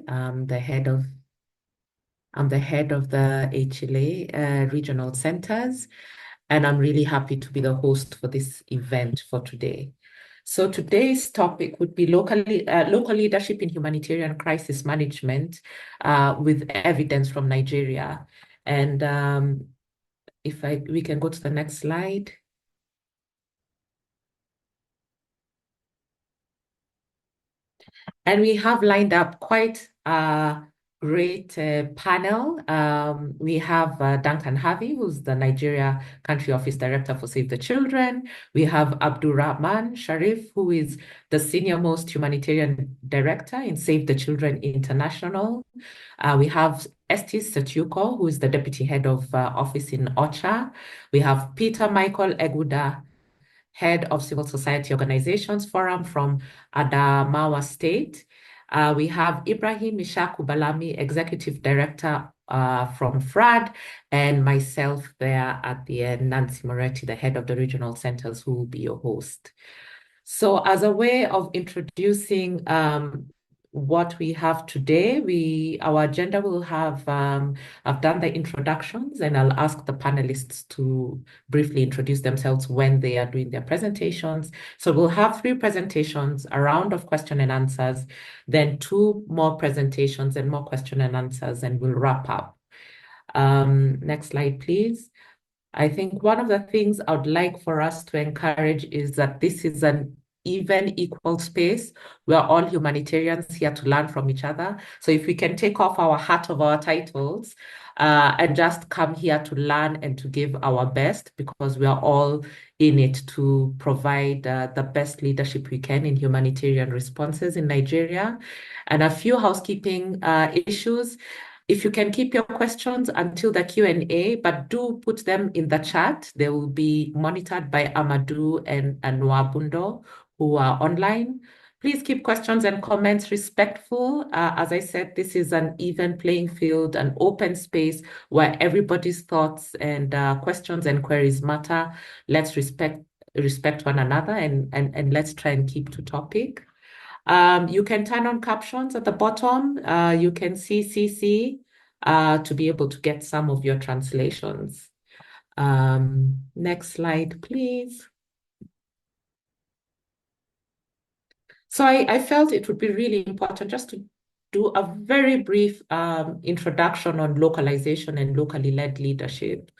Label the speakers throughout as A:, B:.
A: I'm the head of the HLA regional centers, and I'm really happy to be the host for this event for today. So today's topic would be local leadership in humanitarian crisis management with evidence from Nigeria. And we can go to the next slide. And we have lined up quite a great panel. We have Duncan Harvey, who's the Nigeria Country Office Director for Save the Children. We have Abdulrahman Sharif, who is the senior most humanitarian director in Save the Children International. We have Esty Sutyoko, who is the deputy head of office in UNOCHA. We have Peter Michael Egwudah, head of Civil Society Organizations Forum from Adamawa State. We have Ibrahim Ishaku Balami, Executive Director from FRAD, and myself there at the end, Nancy Mureti, the head of the regional centers, who will be your host. So as a way of introducing what we have today, our agenda will have, I've done the introductions, and I'll ask the panelists to briefly introduce themselves when they are doing their presentations. So we'll have 3 presentations, a round of question and answers, then 2 more presentations and more question and answers, and we'll wrap up. Next slide, please. I think one of the things I would like for us to encourage is that this is an even, equal space. We are all humanitarians here to learn from each other. So if we can take off our hat of our titles and just come here to learn and to give our best, because we are all in it to provide the best leadership we can in humanitarian responses in Nigeria. And a few housekeeping issues. If you can keep your questions until the Q&A, but do put them in the chat. They will be monitored by Amadou and Nwabundo, who are online. Please keep questions and comments respectful. As I said, this is an even playing field, an open space where everybody's thoughts and questions and queries matter. Let's respect one another and let's try and keep to topic. You can turn on captions at the bottom. You can see CC to be able to get some of your translations. Next slide, please. So I felt it would be really important just to do a very brief introduction on localization and locally led leadership.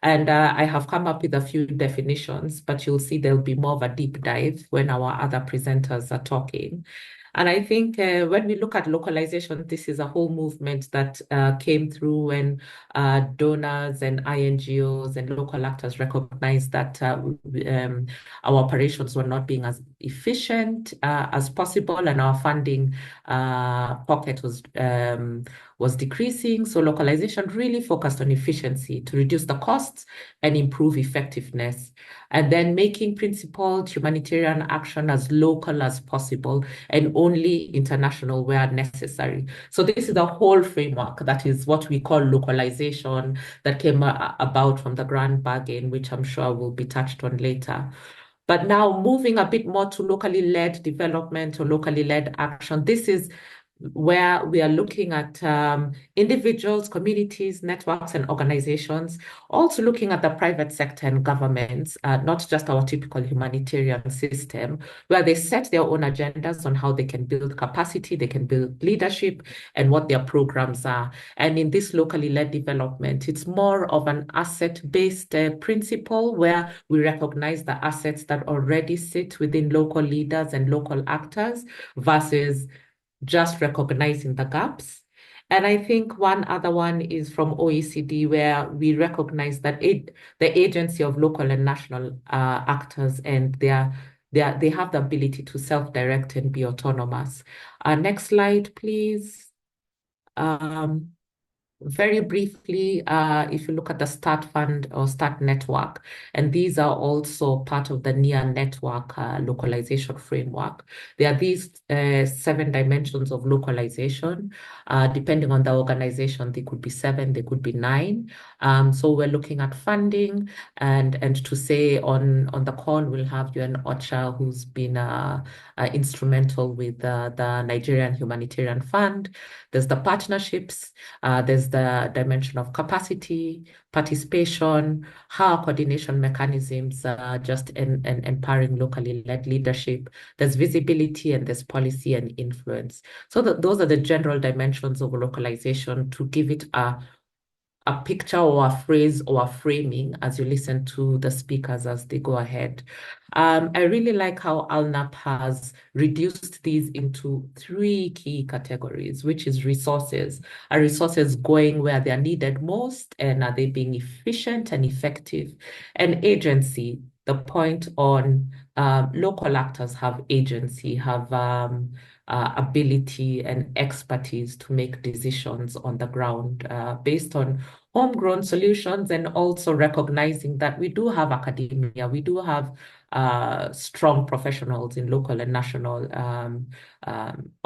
A: And I have come up with a few definitions, but you'll see there'll be more of a deep dive when our other presenters are talking. And I think when we look at localization, this is a whole movement that came through when donors and INGOs and local actors recognized that our operations were not being as efficient as possible, and our funding pocket was decreasing. So localization really focused on efficiency to reduce the costs and improve effectiveness, and then making principled humanitarian action as local as possible and only international where necessary. So this is the whole framework that is what we call localization that came about from the Grand Bargain, which I'm sure will be touched on later. But now moving a bit more to locally led development or locally led action, this is where we are looking at individuals, communities, networks, and organizations, also looking at the private sector and governments, not just our typical humanitarian system, where they set their own agendas on how they can build capacity, they can build leadership, and what their programs are. And in this locally led development, it's more of an asset-based principle where we recognize the assets that already sit within local leaders and local actors versus just recognizing the gaps. And I think one other one is from OECD, where we recognize that the agency of local and national actors, and they have the ability to self-direct and be autonomous. Next slide, please. very briefly, if you look at the START Fund or START Network, and these are also part of the NEAR network localization framework. There are these 7 dimensions of localization. Depending on the organization, they could be 7, they could be 9. So we're looking at funding, and to say on the call, we'll have UNOCHA, who's been instrumental with the Nigerian Humanitarian Fund. There's the partnerships, there's the dimension of capacity, participation, how coordination mechanisms just empowering locally led leadership. There's visibility, and there's policy and influence. So those are the general dimensions of localization, to give it a picture or a phrase or a framing as you listen to the speakers as they go ahead. I really like how ALNAP has reduced these into 3 key categories, which is resources. Are resources going where they are needed most, and are they being efficient and effective? And agency, the point on local actors have agency, have ability and expertise to make decisions on the ground based on homegrown solutions, and also recognizing that we do have academia, we do have strong professionals in local and national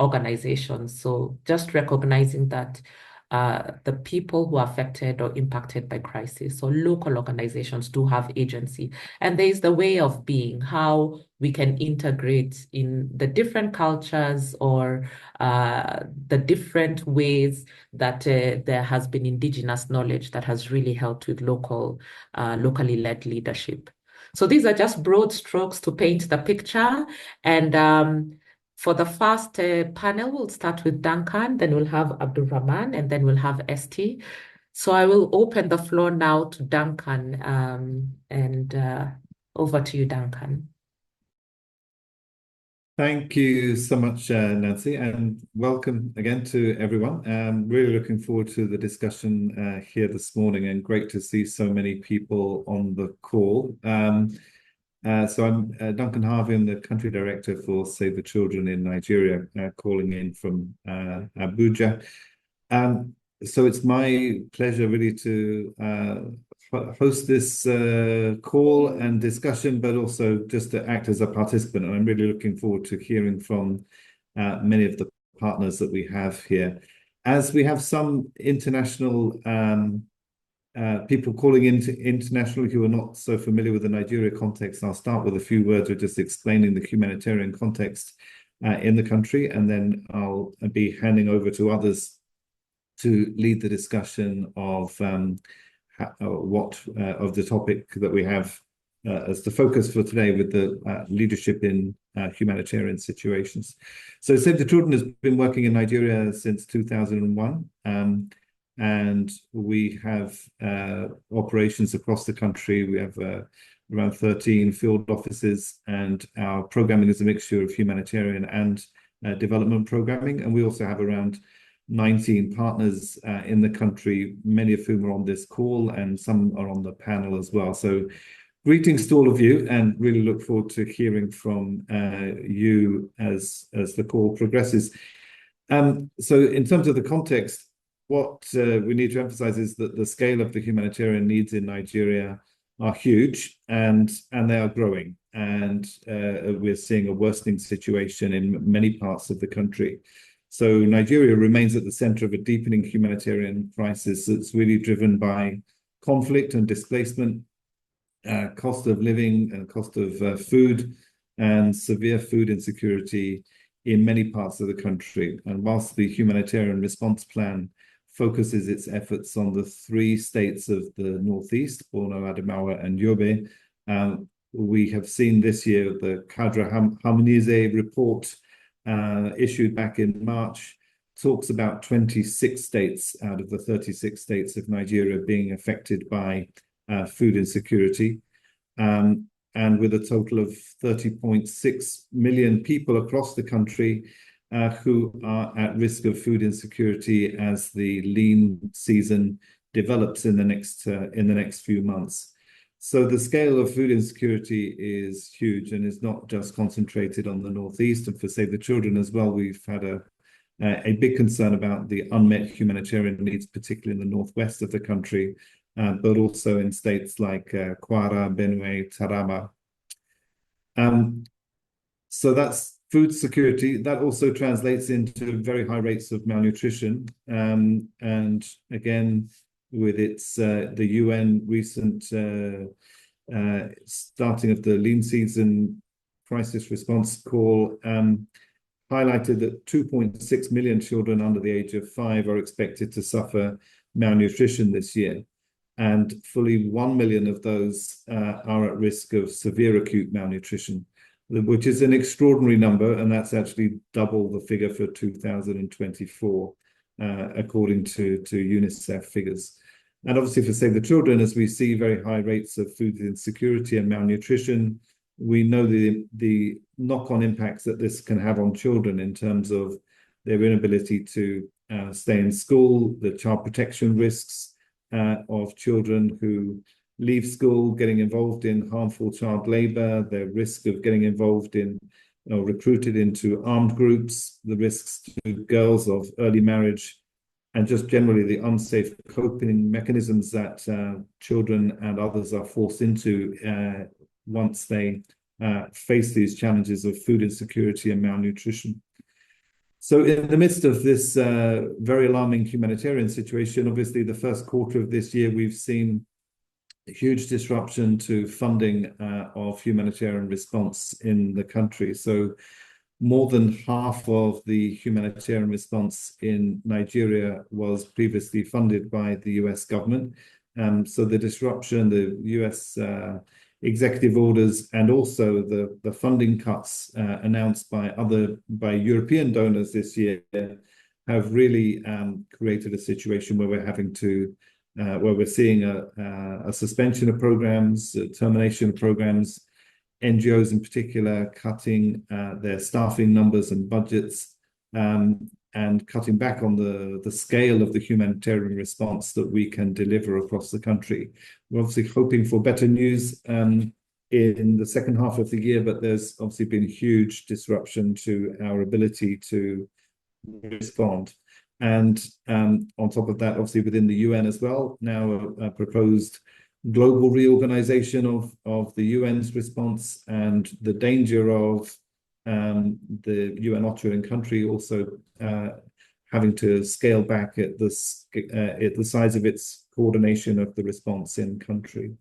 A: organizations. So just recognizing that the people who are affected or impacted by crisis, so local organizations do have agency. And there is the way of being, how we can integrate in the different cultures or the different ways that there has been indigenous knowledge that has really helped with locally led leadership. So these are just broad strokes to paint the picture. And for the first panel, we'll start with Duncan, then we'll have Abdulrahman, and then we'll have Esty. So I will open the floor now to Duncan, and over to you, Duncan.
B: Thank you so much, Nancy, and welcome again to everyone. Really looking forward to the discussion here this morning, and great to see so many people on the call. So I'm Duncan Harvey. I'm the country director for Save the Children in Nigeria, calling in from Abuja. So it's my pleasure really to host this call and discussion, but also just to act as a participant. And I'm really looking forward to hearing from many of the partners that we have here. As we have some international people calling into international who are not so familiar with the Nigeria context, I'll start with a few words of just explaining the humanitarian context in the country, and then I'll be handing over to others to lead the discussion of of the topic that we have as the focus for today, with the leadership in humanitarian situations. So Save the Children has been working in Nigeria since 2001, and we have operations across the country. We have around 13 field offices, and our programming is a mixture of humanitarian and development programming. And we also have around 19 partners in the country, many of whom are on this call, and some are on the panel as well. So greetings to all of you, and really look forward to hearing from you as the call progresses. So in terms of the context, what we need to emphasize is that the scale of the humanitarian needs in Nigeria are huge, and they are growing. And we're seeing a worsening situation in many parts of the country. So Nigeria remains at the center of a deepening humanitarian crisis that's really driven by conflict and displacement, cost of living and cost of food, and severe food insecurity in many parts of the country. And whilst the humanitarian response plan focuses its efforts on the 3 states of the Northeast, Borno, Adamawa, and Yobe, we have seen this year the Cadre Harmonize report issued back in March talks about 26 states out of the 36 states of Nigeria being affected by food insecurity, and with a total of 30.6 million people across the country who are at risk of food insecurity as the lean season develops in the next few months. So the scale of food insecurity is huge, and is not just concentrated on the Northeast. And for Save the Children as well, we've had a big concern about the unmet humanitarian needs, particularly in the northwest of the country, but also in states like Kwara, Benue, Taraba. So that's food security. That also translates into very high rates of malnutrition. And again, with its the UN recent starting of the lean season crisis response call, highlighted that 2.6 million children under the age of 5 are expected to suffer malnutrition this year. And fully 1 million of those are at risk of severe acute malnutrition, which is an extraordinary number, and that's actually double the figure for 2024, according to UNICEF figures. And obviously for Save the Children, as we see very high rates of food insecurity and malnutrition, we know the knock-on impacts that this can have on children in terms of their inability to stay in school, the child protection risks of children who leave school, getting involved in harmful child labor, their risk of getting involved in or recruited into armed groups, the risks to girls of early marriage, and just generally the unsafe coping mechanisms that children and others are forced into once they face these challenges of food insecurity and malnutrition. So in the midst of this very alarming humanitarian situation, obviously the first quarter of this year, we've seen a huge disruption to funding of humanitarian response in the country. So more than half of the humanitarian response in Nigeria was previously funded by the US government. So the disruption, the US executive orders, and also the funding cuts announced by European donors this year have really created a situation where we're seeing a suspension of programs, a termination of programs, NGOs in particular cutting their staffing numbers and budgets, and cutting back on the scale of the humanitarian response that we can deliver across the country. We're obviously hoping for better news in the second half of the year, but there's obviously been huge disruption to our ability to respond. And on top of that, obviously within the UN as well, now a proposed global reorganization of the UN's response, and the danger of the UNOCHA in country also having to scale back at the size of its coordination of the response in country.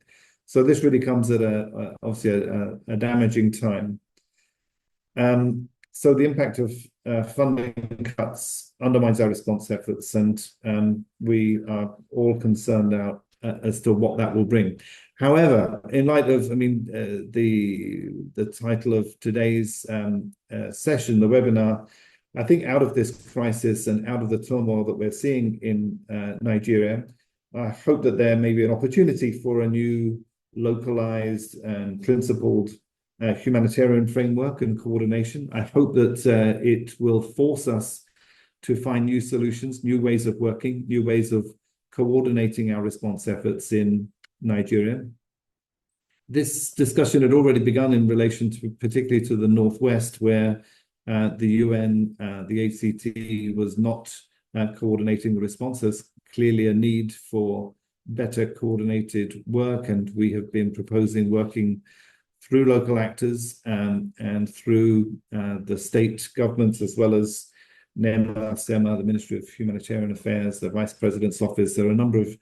B: So this really comes at obviously a damaging time. So the impact of funding cuts undermines our response efforts, and we are all concerned now as to what that will bring. However, in light of, the title of today's session, the webinar, I think out of this crisis and out of the turmoil that we're seeing in Nigeria, I hope that there may be an opportunity for a new localized and principled humanitarian framework and coordination. I hope that it will force us to find new solutions, new ways of working, new ways of coordinating our response efforts in Nigeria. This discussion had already begun in relation to, particularly to the Northwest, where the UN, the ACT was not coordinating the response. There's clearly a need for better coordinated work, and we have been proposing working through local actors and through the state governments, as well as NEMA, SEMA, the Ministry of Humanitarian Affairs, the Vice President's Office. There are a number of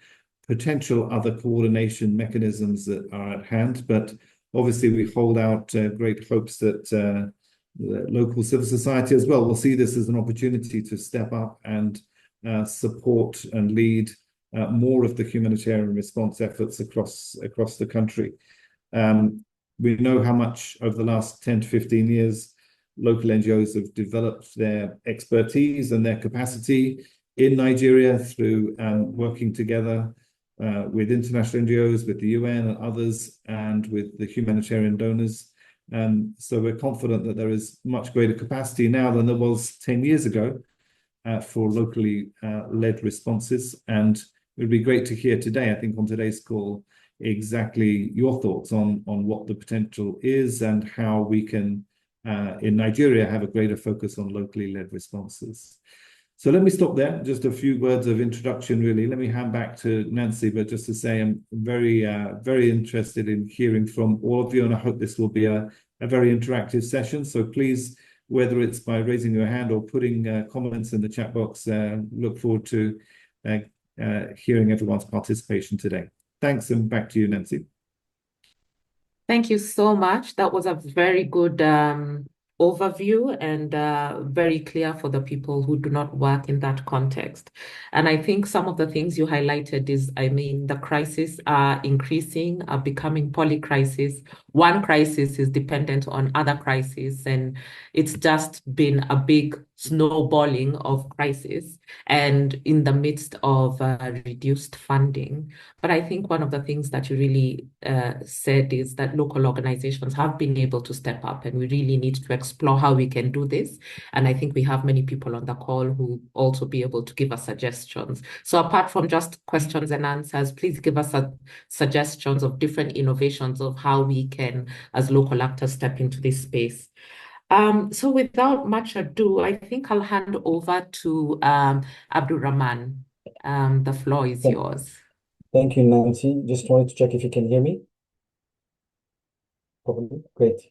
B: potential other coordination mechanisms that are at hand, but obviously we hold out great hopes that the local civil society as well will see this as an opportunity to step up and support and lead more of the humanitarian response efforts across the country. We know how much over the last 10 to 15 years local NGOs have developed their expertise and their capacity in Nigeria through working together with international NGOs, with the UN and others, and with the humanitarian donors. So we're confident that there is much greater capacity now than there was 10 years ago for locally led responses. And it would be great to hear today, I think on today's call, exactly your thoughts on what the potential is and how we can in Nigeria have a greater focus on locally led responses. So let me stop there. Just a few words of introduction, really. Let me hand back to Nancy, but just to say I'm very interested in hearing from all of you, and I hope this will be a very interactive session. So please, whether it's by raising your hand or putting comments in the chat box, look forward to hearing everyone's participation today. Thanks, and back to you, Nancy.
A: Thank you so much. That was a very good overview and very clear for the people who do not work in that context. And I think some of the things you highlighted is, I mean, the crises are increasing, are becoming polycrisis. One crisis is dependent on other crises, and it's just been a big snowballing of crisis and in the midst of reduced funding. But I think one of the things that you really said is that local organizations have been able to step up, and we really need to explore how we can do this. And I think we have many people on the call who also be able to give us suggestions. So apart from just questions and answers, please give us suggestions of different innovations of how we can, as local actors, step into this space. So without much ado, I think I'll hand over to Abdulrahman. The floor is yours.
C: Thank you, Nancy. Just wanted to check if you can hear me. Probably. Great.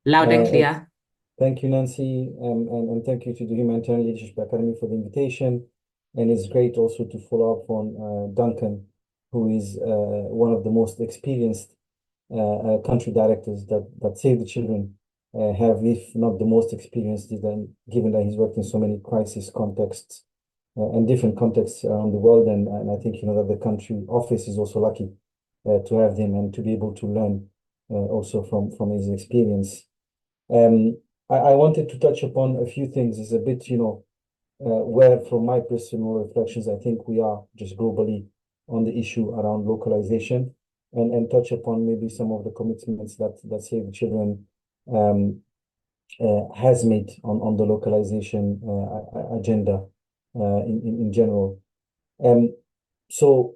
A: Loud and clear.
C: Thank you, Nancy, and thank you to the Humanitarian Leadership Academy for the invitation. And it's great also to follow up on Duncan, who is one of the most experienced country directors that Save the Children have, if not the most experienced, given that he's worked in so many crisis contexts and different contexts around the world. And I think, that the country office is also lucky to have him and to be able to learn also from his experience. I wanted to touch upon a few things. It's a bit, where from my personal reflections, I think we are just globally on the issue around localization, and touch upon maybe some of the commitments that Save the Children has made on the localization agenda in general. So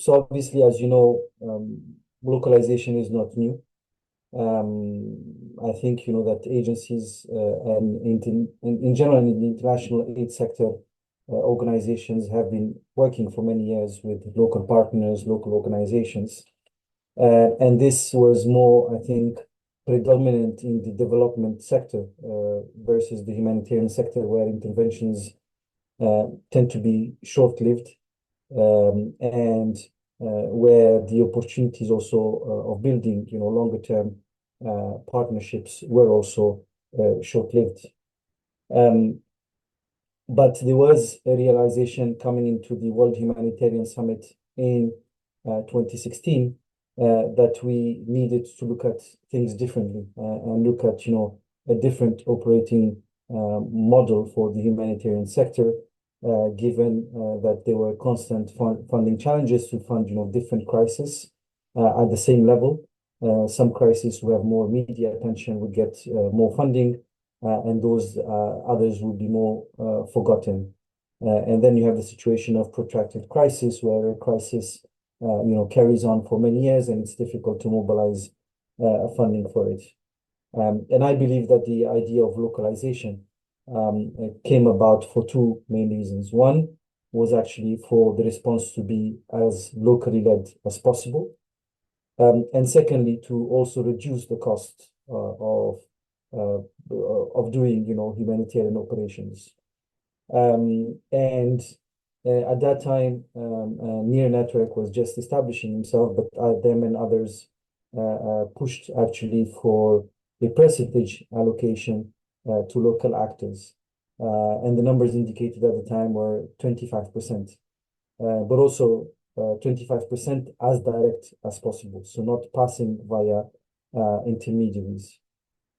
C: obviously, as you know, localization is not new. I think that agencies and in general in the international aid sector, organizations have been working for many years with local partners, local organizations, and this was more, I think, predominant in the development sector versus the humanitarian sector, where interventions tend to be short-lived, and where the opportunities also of building, longer-term partnerships were also short-lived. But there was a realization coming into the World Humanitarian Summit in 2016 that we needed to look at things differently and look at, a different operating model for the humanitarian sector, given that there were constant funding challenges to fund, different crises at the same level. Some crises who have more media attention would get more funding, and those others would be more forgotten. And then you have the situation of protracted crisis, where a crisis carries on for many years, and it's difficult to mobilize funding for it. And I believe that the idea of localization came about for two main reasons. One was actually for the response to be as locally led as possible. And secondly, to also reduce the cost of doing, humanitarian operations. And at that time, Near Network was just establishing himself, but them and others pushed actually for a percentage allocation to local actors. And the numbers indicated at the time were 25%, but also 25% as direct as possible, so not passing via intermediaries.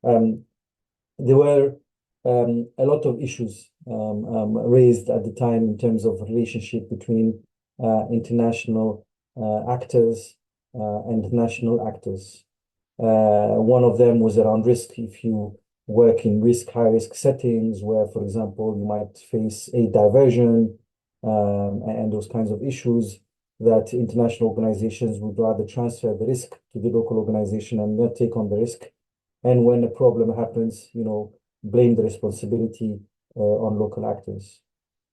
C: There were a lot of issues raised at the time in terms of relationship between international actors and national actors. One of them was around risk. If you work in high-risk settings where, for example, you might face aid diversion and those kinds of issues, that international organizations would rather transfer the risk to the local organization and not take on the risk. and when a problem happens, blame the responsibility on local actors.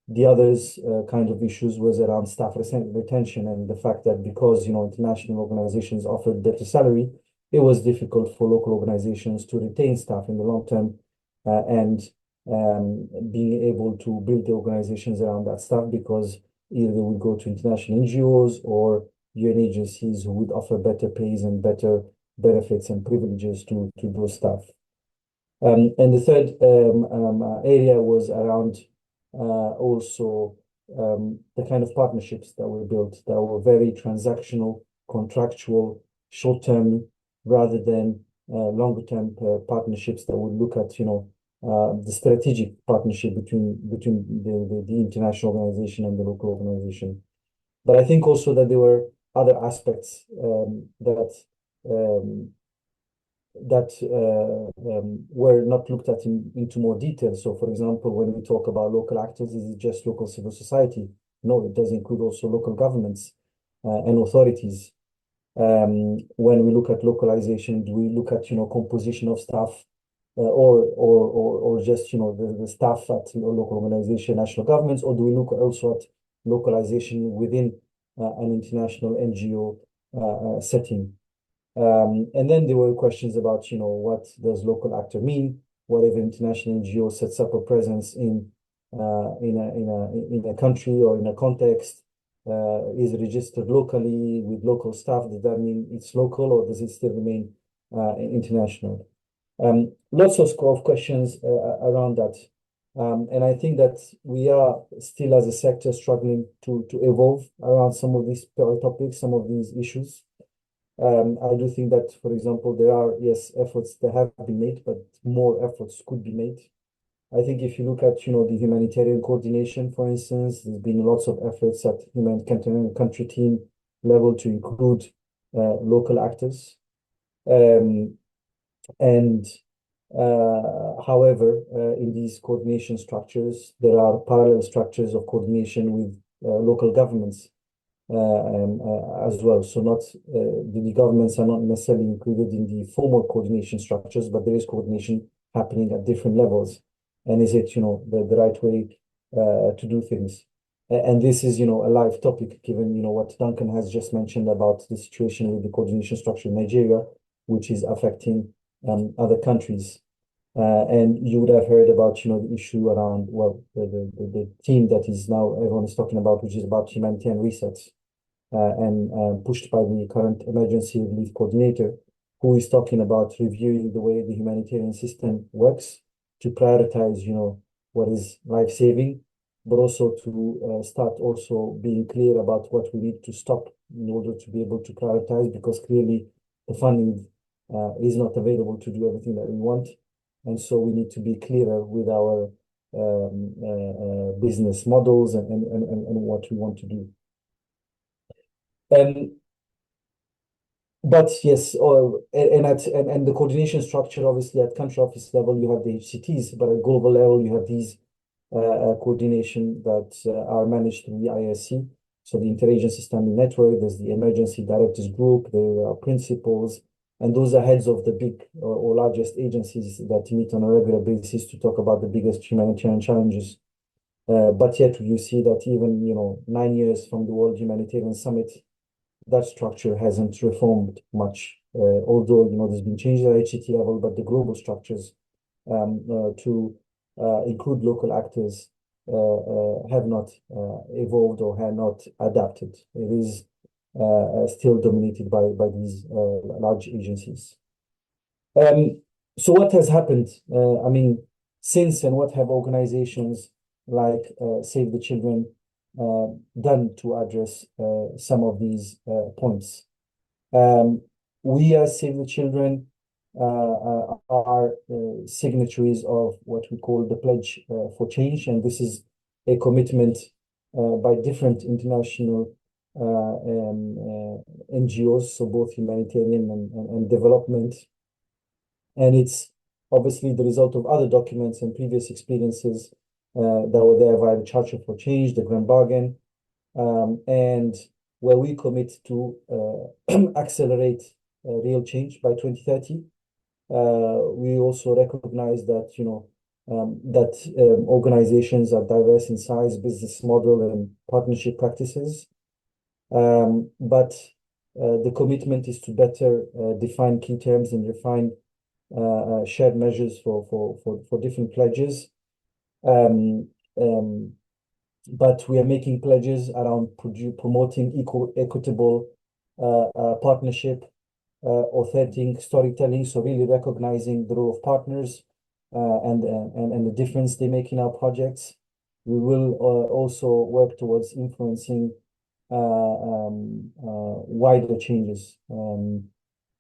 C: The others kind of issues was around staff retention and the fact that because international organizations offered better salary, it was difficult for local organizations to retain staff in the long term, and being able to build the organizations around that staff, because either they would go to international NGOs or UN agencies who would offer better pays and better benefits and privileges to those staff. And the third area was around also the kind of partnerships that were built that were very transactional, contractual, short-term, rather than longer-term partnerships that would look at, the strategic partnership between the international organization and the local organization. But I think also that there were other aspects that were not looked at into more detail. So, for example, when we talk about local actors, is it just local civil society? No, it does include also local governments and authorities. When we look at localization, do we look at composition of staff, or just the staff at local organization, national governments, or do we look also at localization within an international NGO setting? And then there were questions about, what does local actor mean? What if an international NGO sets up a presence in a country or in a context? Is it registered locally with local staff? Does that mean it's local, or does it still remain international? Lots of questions around that. And I think that we are still, as a sector, struggling to evolve around some of these topics, some of these issues. I do think that, for example, there are, yes, efforts that have been made, but more efforts could be made. I think if you look at, the humanitarian coordination, for instance, there's been lots of efforts at humanitarian country team level to include local actors. However, in these coordination structures, there are parallel structures of coordination with local governments as well. So not the governments are not necessarily included in the formal coordination structures, but there is coordination happening at different levels. And is it, the right way to do things? And this is, a live topic, given, what Duncan has just mentioned about the situation with the coordination structure in Nigeria, which is affecting other countries. And you would have heard about, the issue around, well, the team that is now everyone is talking about, which is about humanitarian resets, and pushed by the current emergency relief coordinator, who is talking about reviewing the way the humanitarian system works to prioritize, what is life-saving, but also to start also being clear about what we need to stop in order to be able to prioritize, because clearly the funding is not available to do everything that we want. And so we need to be clearer with our business models and what we want to do. But yes, and the coordination structure, obviously at country office level, you have the HCTs, but at global level, you have these coordination that are managed through the ISC. So the Interagency Standing Network, there's the Emergency Directors Group, there are principals, and those are heads of the big or largest agencies that meet on a regular basis to talk about the biggest humanitarian challenges. But yet you see that even, 9 years from the World Humanitarian Summit, that structure hasn't reformed much. Although, there's been changes at HCT level, but the global structures to include local actors have not evolved or have not adapted. It is still dominated by these large agencies. So what has happened, since, and what have organizations like Save the Children done to address some of these points? We as Save the Children are signatories of what we call the Pledge for Change, and this is a commitment by different international NGOs, so both humanitarian and development. And it's obviously the result of other documents and previous experiences that were there via the Charter for Change, the Grand Bargain, and where we commit to accelerate real change by 2030. we also recognize that, organizations are diverse in size, business model, and partnership practices. But the commitment is to better define key terms and refine shared measures for different pledges. But we are making pledges around promoting equitable partnership, authentic storytelling, so really recognizing the role of partners and the difference they make in our projects. We will also work towards influencing wider changes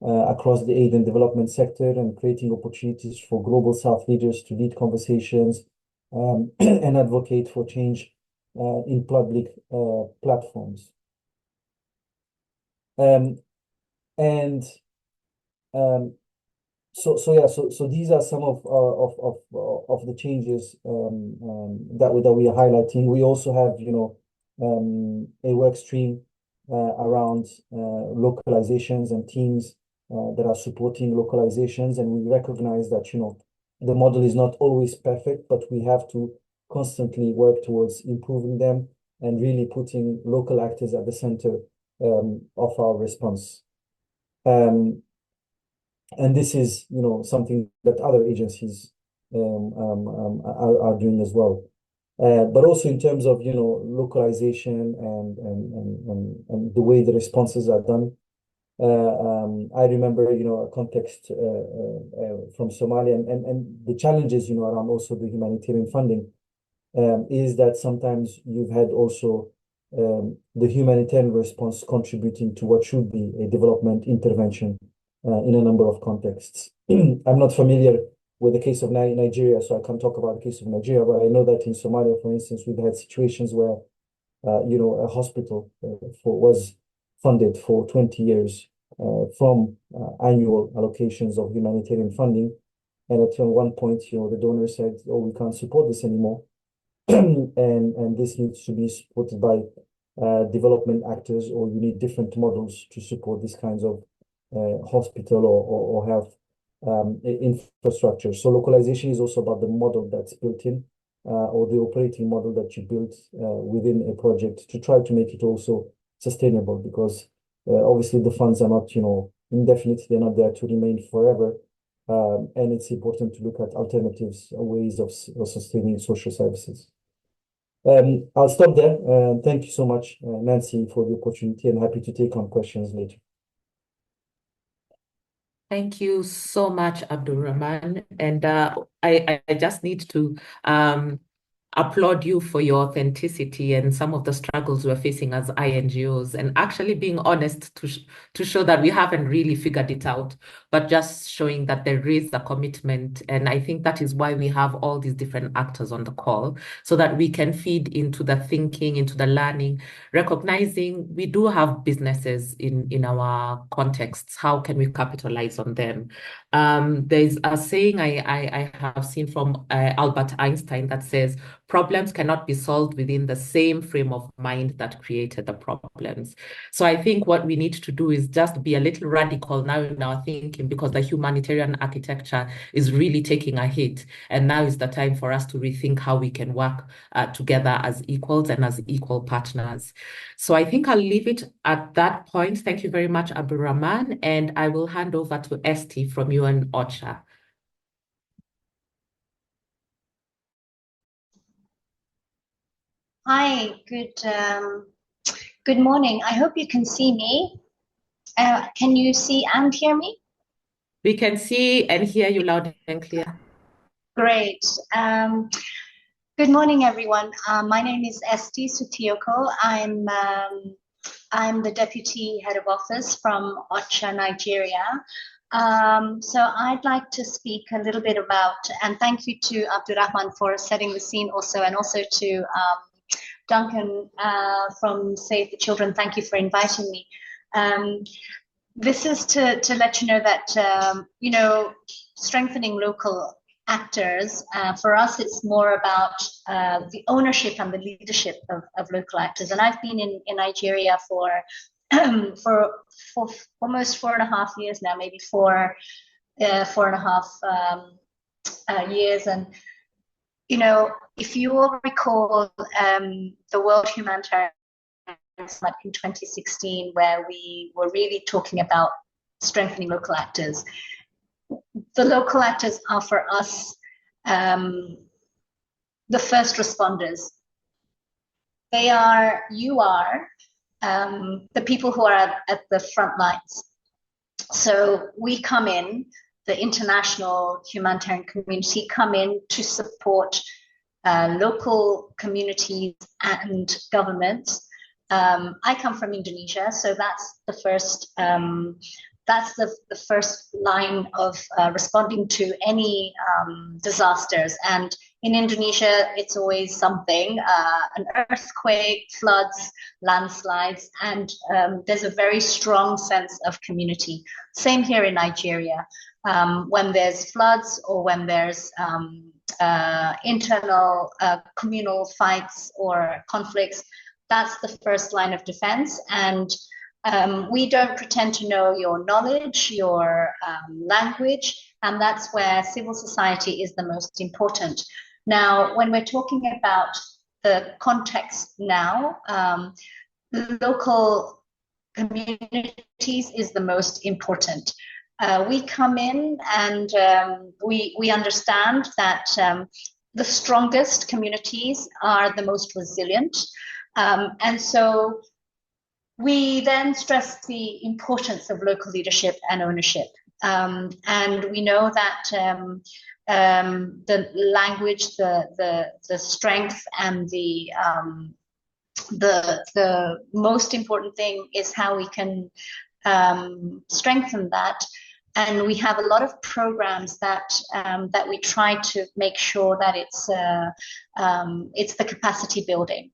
C: across the aid and development sector, and creating opportunities for Global South leaders to lead conversations and advocate for change in public platforms. So these are some of the changes that we are highlighting. We also have, a work stream around localizations and teams that are supporting localizations, and we recognize that, the model is not always perfect, but we have to constantly work towards improving them and really putting local actors at the center of our response. And this is, something that other agencies are doing as well. But also in terms of, localization and the way the responses are done. I remember, a context from Somalia, and the challenges, around also the humanitarian funding is that sometimes you've had also the humanitarian response contributing to what should be a development intervention in a number of contexts. I'm not familiar with the case of Nigeria, so I can't talk about the case of Nigeria, but I know that in Somalia, for instance, we've had situations where, a hospital was funded for 20 years from annual allocations of humanitarian funding. And at one point, the donor said, oh, we can't support this anymore. and this needs to be supported by development actors, or you need different models to support these kinds of hospital or health infrastructure. So localization is also about the model that's built in, or the operating model that you build within a project, to try to make it also sustainable, because obviously the funds are not, indefinite. They're not there to remain forever. And it's important to look at alternatives, ways of sustaining social services. I'll stop there. Thank you so much, Nancy, for the opportunity, and happy to take on questions later.
A: Thank you so much, Abdulrahman. And I just need to applaud you for your authenticity and some of the struggles we're facing as INGOs, and actually being honest to show that we haven't really figured it out, but just showing that there is a commitment. And I think that is why we have all these different actors on the call, so that we can feed into the thinking, into the learning, recognizing we do have businesses in our contexts. How can we capitalize on them? There's a saying I have seen from Albert Einstein that says, problems cannot be solved within the same frame of mind that created the problems. So I think what we need to do is just be a little radical now in our thinking, because the humanitarian architecture is really taking a hit. And now is the time for us to rethink how we can work together as equals and as equal partners. So I think I'll leave it at that point. Thank you very much, Abdulrahman. And I will hand over to Esty from UNOCHA.
D: Hi, good morning. I hope you can see me. Can you see and hear me?
A: We can see and hear you loud and clear.
D: Great. Good morning, everyone. My name is Esty Sutyoko. I'm the Deputy Head of Office from UNOCHA, Nigeria. So I'd like to speak a little bit about, and thank you to Abdulrahman for setting the scene also, and also to Duncan from Save the Children. Thank you for inviting me. This is to let you know that, strengthening local actors, for us, it's more about the ownership and the leadership of local actors. And I've been in Nigeria for almost 4.5 years now, maybe 4, 4.5 years. And, you know, if you all recall the World Humanitarian Summit in 2016, where we were really talking about strengthening local actors, the local actors are for us the first responders. You are the people who are at the front lines. So we come in, the international humanitarian community come in to support local communities and governments. I come from Indonesia, so that's the first line of responding to any disasters. And in Indonesia, it's always something, an earthquake, floods, landslides, and there's a very strong sense of community. Same here in Nigeria. When there's floods or when there's internal communal fights or conflicts, that's the first line of defense. And we don't pretend to know your knowledge, your language, and that's where civil society is the most important. Now, when we're talking about the context now, local communities is the most important. We come in and we understand that the strongest communities are the most resilient. And so we then stress the importance of local leadership and ownership. And we know that the language, the strength, and the most important thing is how we can strengthen that. And we have a lot of programs that we try to make sure that it's the capacity building.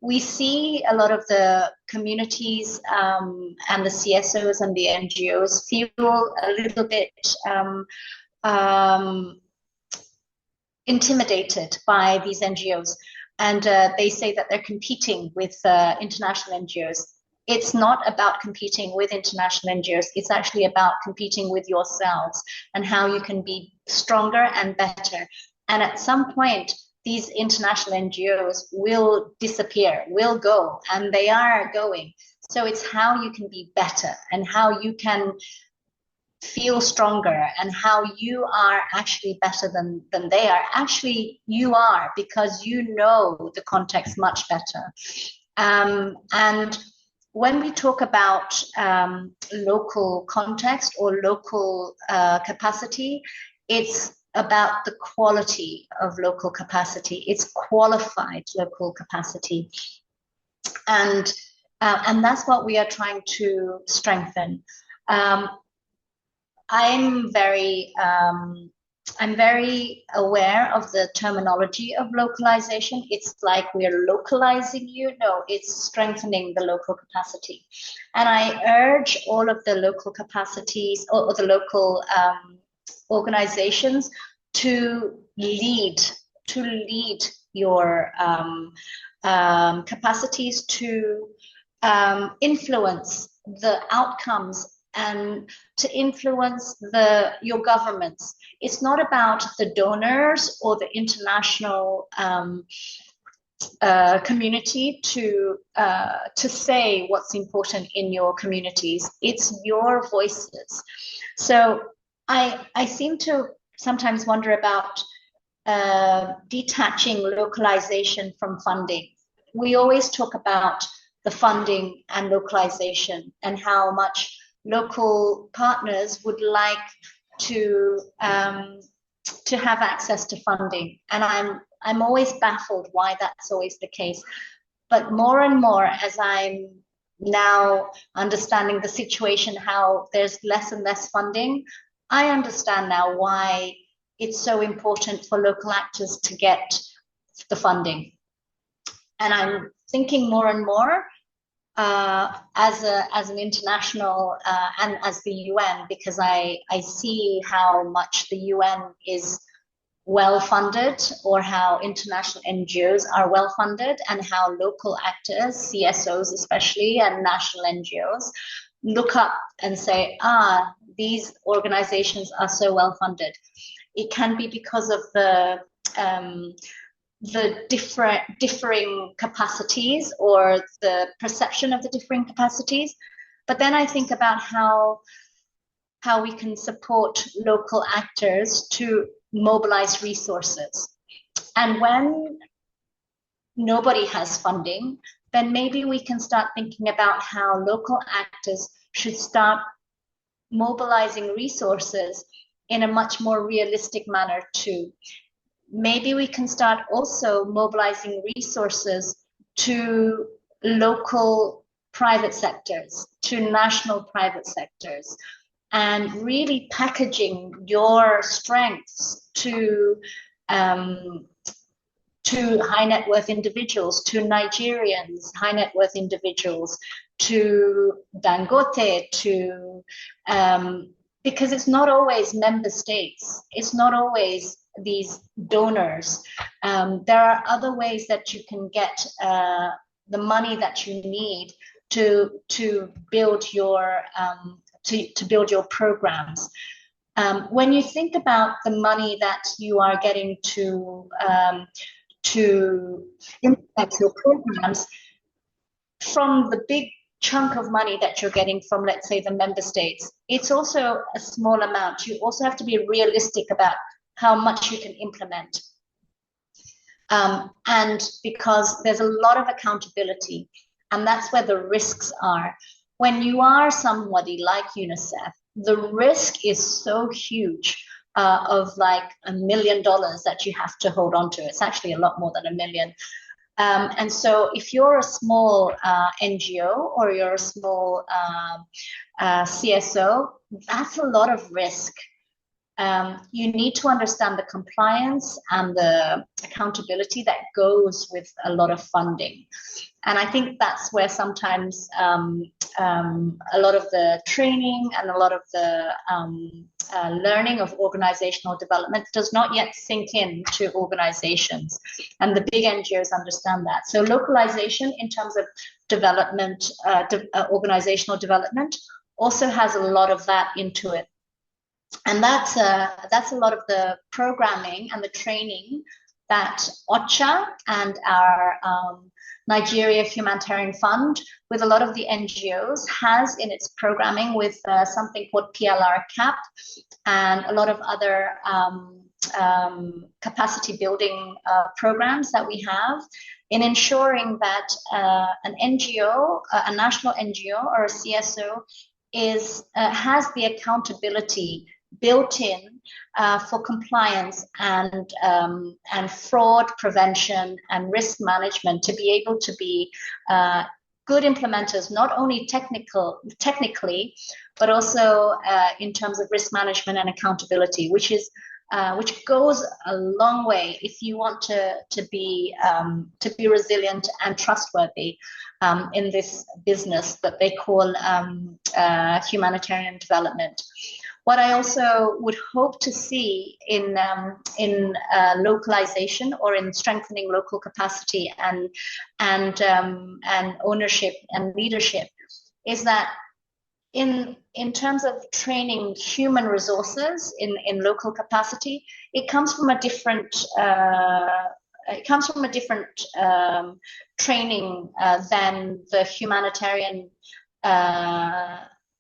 D: We see a lot of the communities and the CSOs and the NGOs feel a little bit intimidated by these NGOs. And they say that they're competing with international NGOs. It's not about competing with international NGOs. It's actually about competing with yourselves and how you can be stronger and better. And at some point, these international NGOs will disappear, will go, and they are going. So it's how you can be better and how you can feel stronger and how you are actually better than they are. Actually, you are, because you know the context much better. And when we talk about local context or local capacity, it's about the quality of local capacity. It's qualified local capacity. And that's what we are trying to strengthen. I'm very aware of the terminology of localization. It's like we're localizing you. No, it's strengthening the local capacity. And I urge all of the local capacities or the local organizations to lead your capacities to influence the outcomes and to influence your governments. It's not about the donors or the international community to say what's important in your communities. It's your voices. So I seem to sometimes wonder about detaching localization from funding. We always talk about the funding and localization and how much local partners would like to have access to funding. And I'm always baffled why that's always the case. But more and more, as I'm now understanding the situation, how there's less and less funding, I understand now why it's so important for local actors to get the funding. And I'm thinking more and more as an international and as the UN, because I see how much the UN is well funded, or how international NGOs are well funded, and how local actors, CSOs especially, and national NGOs look up and say, these organizations are so well funded. It can be because of the differing capacities, or the perception of the differing capacities. But then I think about how we can support local actors to mobilize resources. And when nobody has funding, then maybe we can start thinking about how local actors should start mobilizing resources in a much more realistic manner too. Maybe we can start also mobilizing resources to local private sectors, to national private sectors, and really packaging your strengths to high net worth individuals, to Nigerians, high net worth individuals, to Dangote, to because it's not always member states, it's not always these donors. There are other ways that you can get the money that you need to build your programs. When you think about the money that you are getting to implement your programs, from the big chunk of money that you're getting from, let's say, the member states, it's also a small amount. You also have to be realistic about how much you can implement. And because there's a lot of accountability, and that's where the risks are. When you are somebody like UNICEF, the risk is so huge of like $1 million that you have to hold on to. It's actually a lot more than $1 million. And so if you're a small NGO, or you're a small CSO, that's a lot of risk. You need to understand the compliance and the accountability that goes with a lot of funding. And I think that's where sometimes a lot of the training and a lot of the learning of organizational development does not yet sink in to organizations. And the big NGOs understand that. So localization in terms of development, organizational development, also has a lot of that into it. And that's a lot of the programming and the training that UNOCHA and our Nigeria Humanitarian Fund, with a lot of the NGOs, has in its programming with something called PLR CAP and a lot of other capacity building programs that we have, in ensuring that an NGO, a national NGO or a CSO has the accountability built in for compliance and fraud prevention and risk management, to be able to be good implementers, not only technically, but also in terms of risk management and accountability, which goes a long way if you want to be resilient and trustworthy in this business that they call humanitarian development. What I also would hope to see in localization, or in strengthening local capacity and ownership and leadership, is that in terms of training human resources in local capacity, it comes from a different training than the humanitarian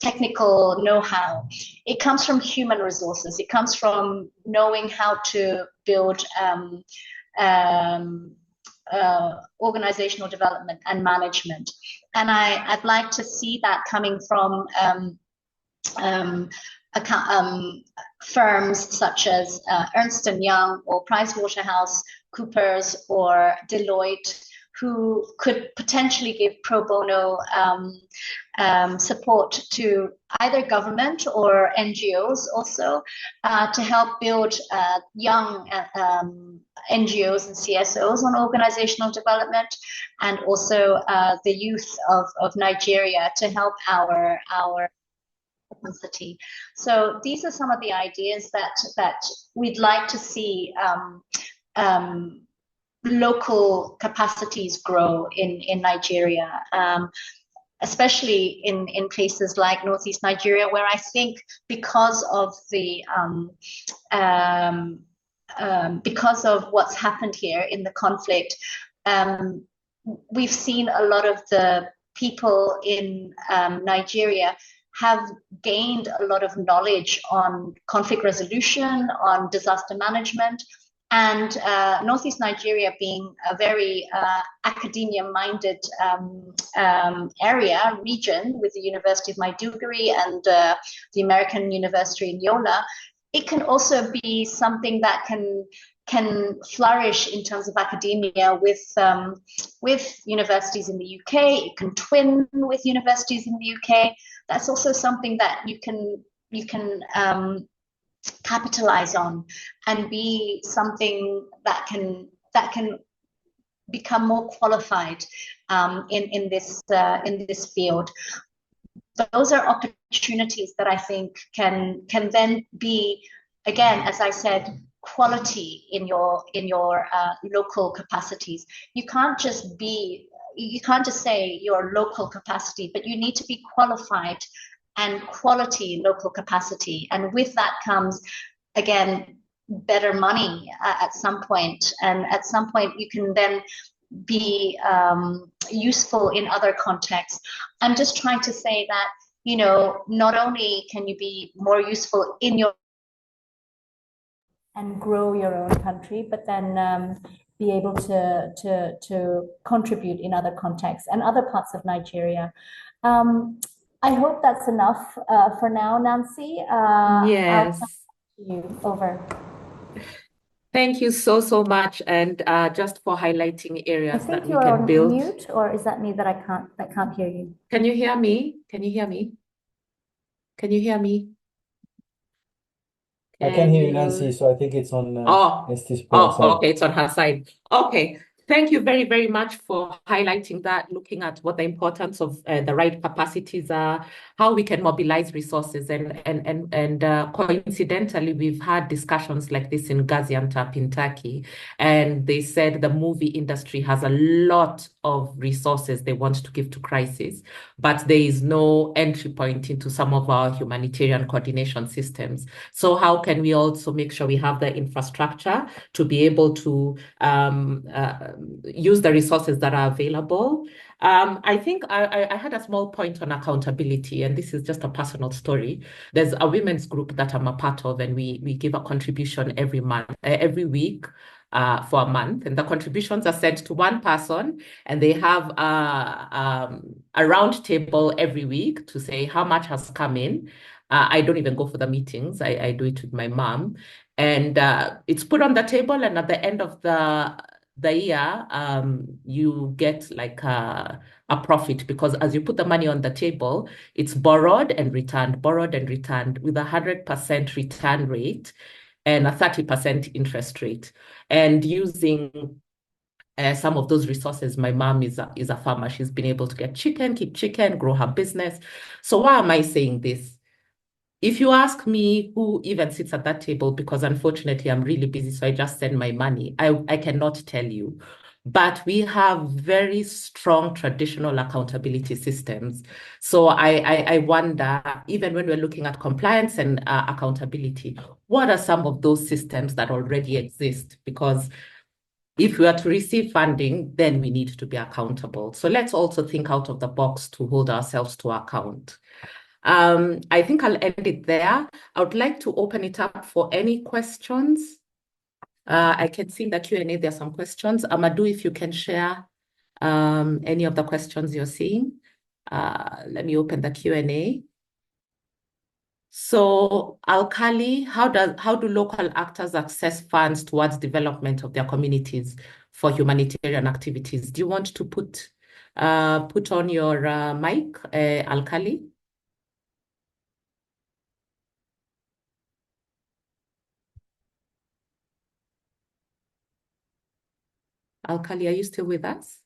D: technical know-how. It comes from human resources. It comes from knowing how to build organizational development and management. And I'd like to see that coming from firms such as Ernst & Young or PricewaterhouseCoopers or Deloitte, who could potentially give pro bono support to either government or NGOs also, to help build young NGOs and CSOs on organizational development, and also the youth of Nigeria to help our capacity. So these are some of the ideas that we'd like to see local capacities grow in Nigeria. especially in places like Northeast Nigeria, where I think because of because of what's happened here in the conflict, we've seen a lot of the people in Nigeria have gained a lot of knowledge on conflict resolution, on disaster management, and Northeast Nigeria being a very academia-minded region with the University of Maiduguri and the American University in Yola, it can also be something that can flourish in terms of academia with universities in the UK. It can twin with universities in the UK. That's also something that you can capitalize on and be something that can become more qualified in this field. Those are opportunities that I think can then be, again, as I said, quality in your local capacities. You can't just say your local capacity, but you need to be qualified and quality local capacity. And with that comes, again, better money at some point. And at some point you can then be useful in other contexts. I'm just trying to say that, you know, not only can you be more useful in your and grow your own country, but then be able to contribute in other contexts and other parts of Nigeria. I hope that's enough for now, Nancy.
A: Yes.
D: I'll you over.
A: Thank you so much, and just for highlighting areas that we can build.
D: Mute, or is that me that I can't hear you?
A: Can you hear me? Can you hear me? Can you hear me?
C: I can hear you, Nancy, so I think it's on Esty's side.
A: Okay, it's on her side. Okay. Thank you very much for highlighting that, looking at what the importance of the right capacities are, how we can mobilize resources, and coincidentally, we've had discussions like this in Gaziantep in Turkey, and they said the movie industry has a lot of resources they want to give to crisis, but there is no entry point into some of our humanitarian coordination systems. So how can we also make sure we have the infrastructure to be able to use the resources that are available? I think I had a small point on accountability, and this is just a personal story. There's a women's group that I'm a part of, and we give a contribution every week for a month, and the contributions are sent to one person, and they have a round table every week to say how much has come in. I don't even go for the meetings. I do it with my mom, and it's put on the table, and at the end of the year, you get like a profit, because as you put the money on the table, it's borrowed and returned with 100% return rate and a 30% interest rate. And using some of those resources, my mom is a farmer. She's been able to get chicken, keep chicken, grow her business. So why am I saying this? If you ask me who even sits at that table, because unfortunately I'm really busy, so I just send my money, I cannot tell you. But we have very strong traditional accountability systems. So I wonder, even when we're looking at compliance and accountability, what are some of those systems that already exist? Because if we are to receive funding, then we need to be accountable. So let's also think out of the box to hold ourselves to account. I think I'll end it there. I would like to open it up for any questions. I can see in the Q&A there's some questions. Amadou, if you can share any of the questions you're seeing. Let me open the Q&A. So, Alkali, how do local actors access funds towards development of their communities for humanitarian activities? Do you want to put on your mic, Alkali? Alkali, are you still with us?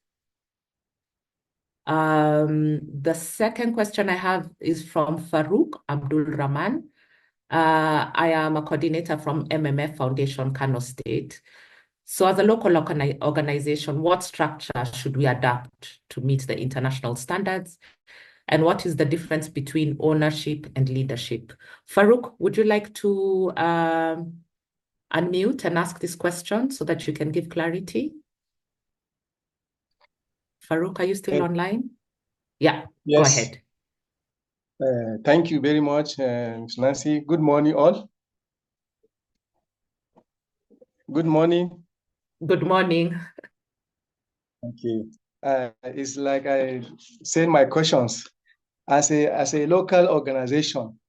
A: The second question I have is from Farouk Abdulrahman. I am a coordinator from MMF Foundation, Kano State. So as a local organization, what structure should we adapt to meet the international standards? And what is the difference between ownership and leadership? Farouk, would you like to unmute and ask this question so that you can give clarity? Farouk, are you still online? Yeah,
E: yes.
A: Go ahead.
E: Thank you very much, Ms. Nancy. Good morning, all. Good morning.
A: Good morning.
E: Okay. It's like I said my questions. As a local organization,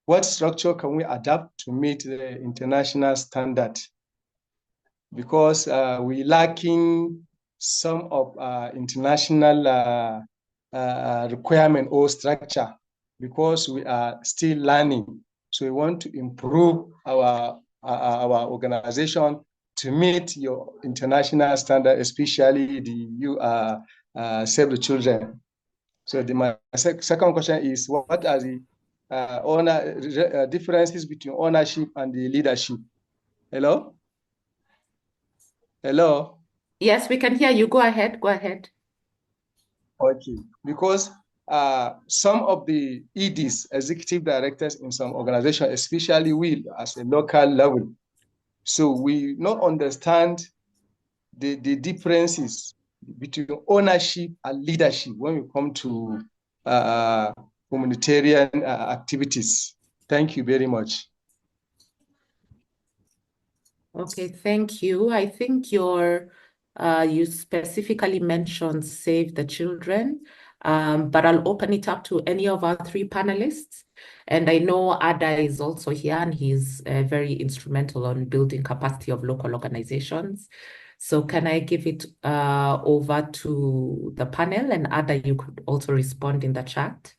E: what structure can we adapt to meet the international standard? Because we lacking some of international requirement or structure, because we are still learning. So we want to improve our organization to meet your international standard, especially the Save the Children. So my second question is, what are the differences between ownership and the leadership? Hello? Hello?
A: Yes, we can hear you. Go ahead. Go ahead.
E: Okay, because some of the EDs, executive directors in some organizations, especially we as a local level, so we not understand the differences between ownership and leadership when we come to humanitarian activities. Thank you very much.
A: Okay, thank you. I think you specifically mentioned Save the Children, but I'll open it up to any of our three panelists. And I know Ada is also here, and he's very instrumental on building capacity of local organizations. So can I give it over to the panel? And Ada, you could also respond in the chat.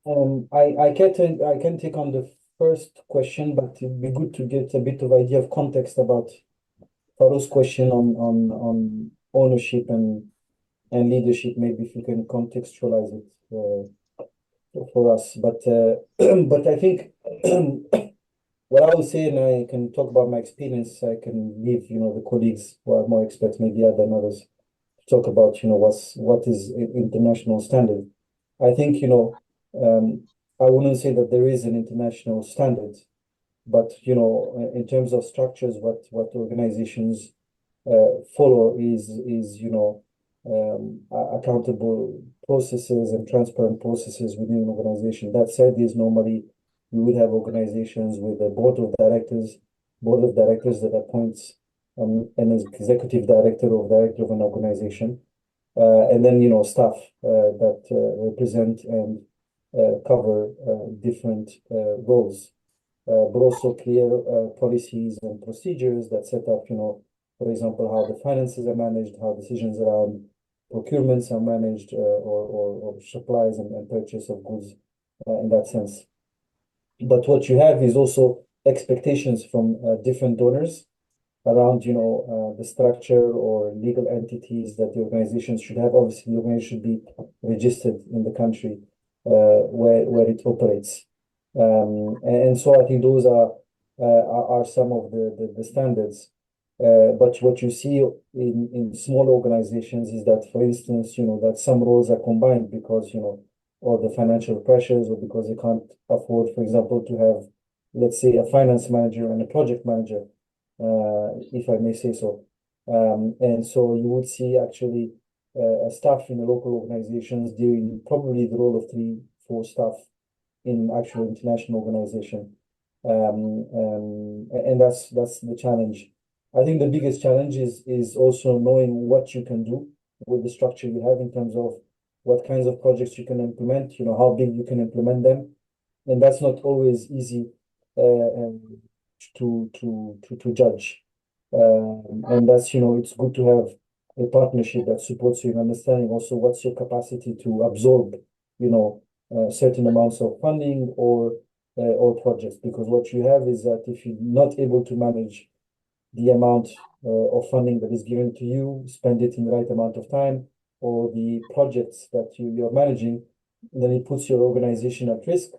C: I can take on the first question, but it'd be good to get a bit of idea of context about Farouk's question on ownership and leadership. Maybe if you can contextualize it for us. But but I think what I would say, and I can talk about my experience, I can leave the colleagues who are more experts, maybe other than others, to talk about what is international standard. I think I wouldn't say that there is an international standard, but in terms of structures, what organizations follow is accountable processes and transparent processes within an organization. That said, is normally we would have organizations with a board of directors that appoints an executive director or director of an organization, and then staff that represent and cover different roles, but also clear policies and procedures that set up, for example, how the finances are managed, how decisions around procurements are managed, or supplies and purchase of goods in that sense. But what you have is also expectations from different donors around, the structure or legal entities that the organizations should have. Obviously, the organization should be registered in the country where it operates. And so I think those are some of the standards. But what you see in small organizations is that, for instance, that some roles are combined because, or the financial pressures, or because they can't afford, for example, to have, let's say, a finance manager and a project manager, if I may say so. And so you would see actually staff in the local organizations doing probably the role of 3-4 staff in actual international organization. And that's the challenge. I think the biggest challenge is also knowing what you can do with the structure you have in terms of what kinds of projects you can implement, how big you can implement them. And that's not always easy to judge. And that's, it's good to have a partnership that supports you in understanding also what's your capacity to absorb, certain amounts of funding or projects. Because what you have is that if you're not able to manage the amount of funding that is given to you, spend it in the right amount of time, or the projects that you're managing, then it puts your organization at risk.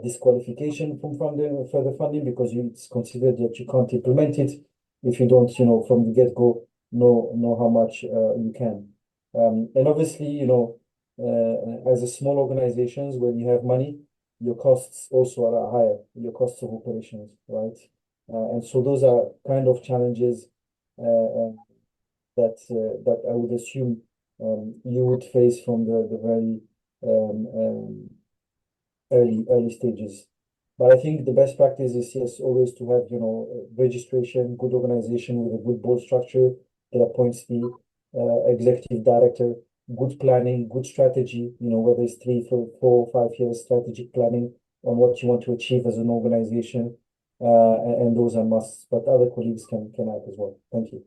C: disqualification from further funding, because it's considered that you can't implement it if you don't, from the get-go know how much you can. And obviously, as a small organizations, when you have money, your costs also are higher, your costs of operations, right? And so those are kind of challenges that I would assume you would face from the very early stages. But I think the best practice is, yes, always to have, registration, good organization with a good board structure that appoints the executive director, good planning, good strategy, whether it's 3, 4, 5 years strategic planning on what you want to achieve as an organization. And those are musts, but other colleagues can add as well. Thank you.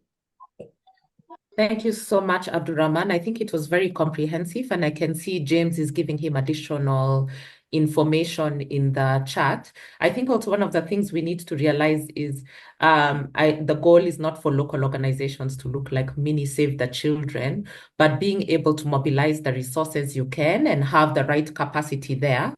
A: Thank you so much, Abdulrahman. I think it was very comprehensive, and I can see James is giving him additional information in the chat. I think also one of the things we need to realize is the goal is not for local organizations to look like mini Save the Children, but being able to mobilize the resources you can and have the right capacity there.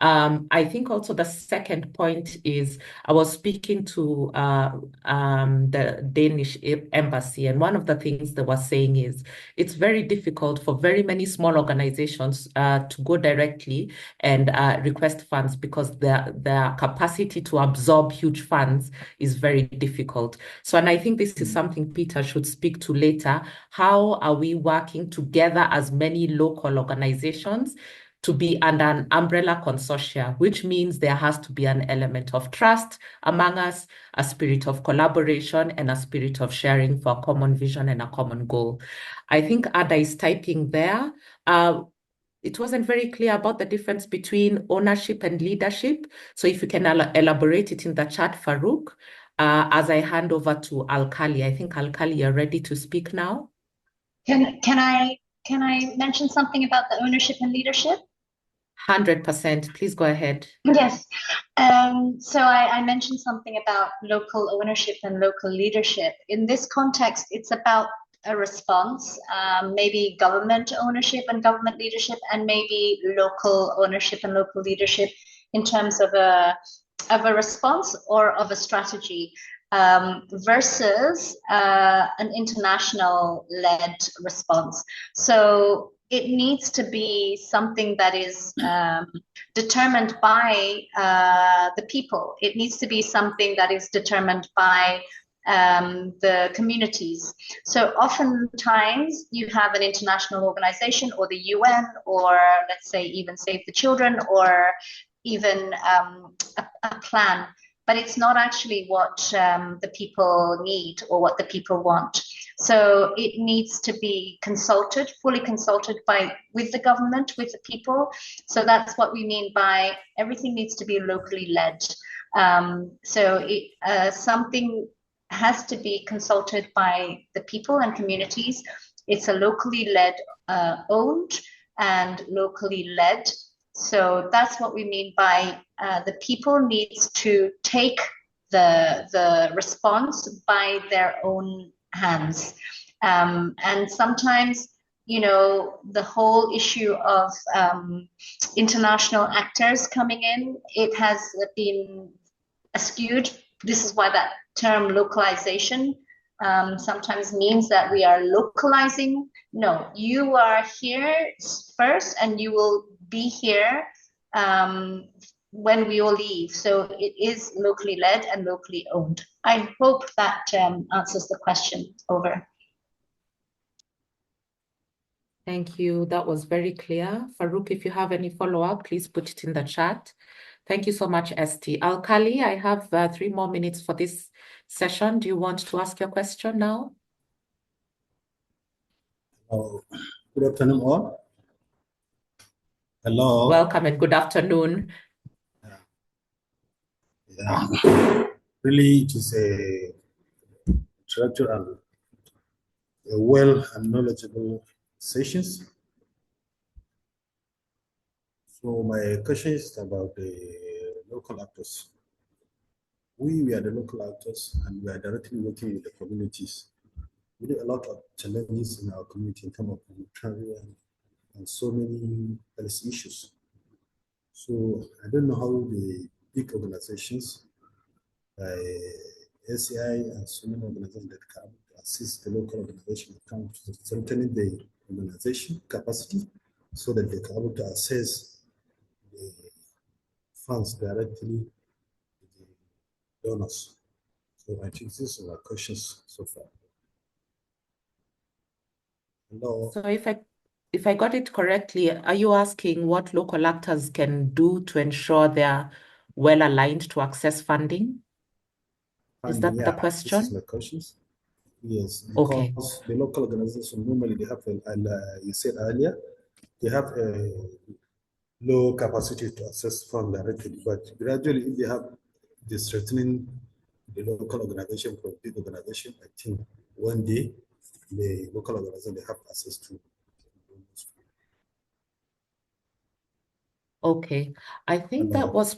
A: I think also the second point is I was speaking to the Danish embassy, and one of the things they were saying is it's very difficult for very many small organizations to go directly and request funds, because their capacity to absorb huge funds is very difficult. So, and I think this is something Peter should speak to later. How are we working together as many local organizations to be under an umbrella consortia, which means there has to be an element of trust among us, a spirit of collaboration, and a spirit of sharing for a common vision and a common goal. I think Ada is typing there. It wasn't very clear about the difference between ownership and leadership. So if you can elaborate it in the chat, Farouk, as I hand over to Alkali. I think Alkali, you're ready to speak now.
D: Can I mention something about the ownership and leadership?
A: 100%. Please go ahead.
D: Yes. So I mentioned something about local ownership and local leadership. In this context, it's about a response, maybe government ownership and government leadership, and maybe local ownership and local leadership in terms of a response or of a strategy, versus an international-led response. So it needs to be something that is determined by the people. It needs to be something that is determined by the communities. So oftentimes you have an international organization or the UN, or let's say even Save the Children, or even a plan, but it's not actually what the people need or what the people want. So it needs to be consulted, fully consulted with the government, with the people. So that's what we mean by everything needs to be locally led. So something has to be consulted by the people and communities. It's a locally led, owned and locally led. So that's what we mean by the people needs to take the response by their own hands. And sometimes, the whole issue of international actors coming in, it has been skewed. This is why that term localization sometimes means that we are localizing. No, you are here first and you will be here when we all leave. So it is locally led and locally owned. I hope that answers the question. Over.
A: Thank you. That was very clear. Farouk, if you have any follow-up, please put it in the chat. Thank you so much, Esty. Alkali, I have 3 more minutes for this session. Do you want to ask your question now?
F: Oh, good afternoon, all. Hello.
A: Welcome and good afternoon.
F: Yeah. Really, it is a intellectual and a well and knowledgeable sessions. So my question is about the local actors. We are the local actors and we are directly working with the communities. We do a lot of challenges in our community in terms of humanitarian and so many policy issues. So I don't know how the big organizations, SCI and so many organizations that come to assist the local organization come to strengthening the organization capacity so that they can able to access the funds directly to the donors. So I think these are my questions so far. Hello.
A: So if I got it correctly, are you asking what local actors can do to ensure they're well aligned to access funding? Is that the question?
F: This is my questions. Yes, because
A: Okay.
F: the local organization normally they have, you said earlier, they have a low capacity to access fund directly, but gradually if they have the strengthening the local organization from big organization, I think one day the local organization they have access to.
A: Okay. I think that
F: Hello.
A: was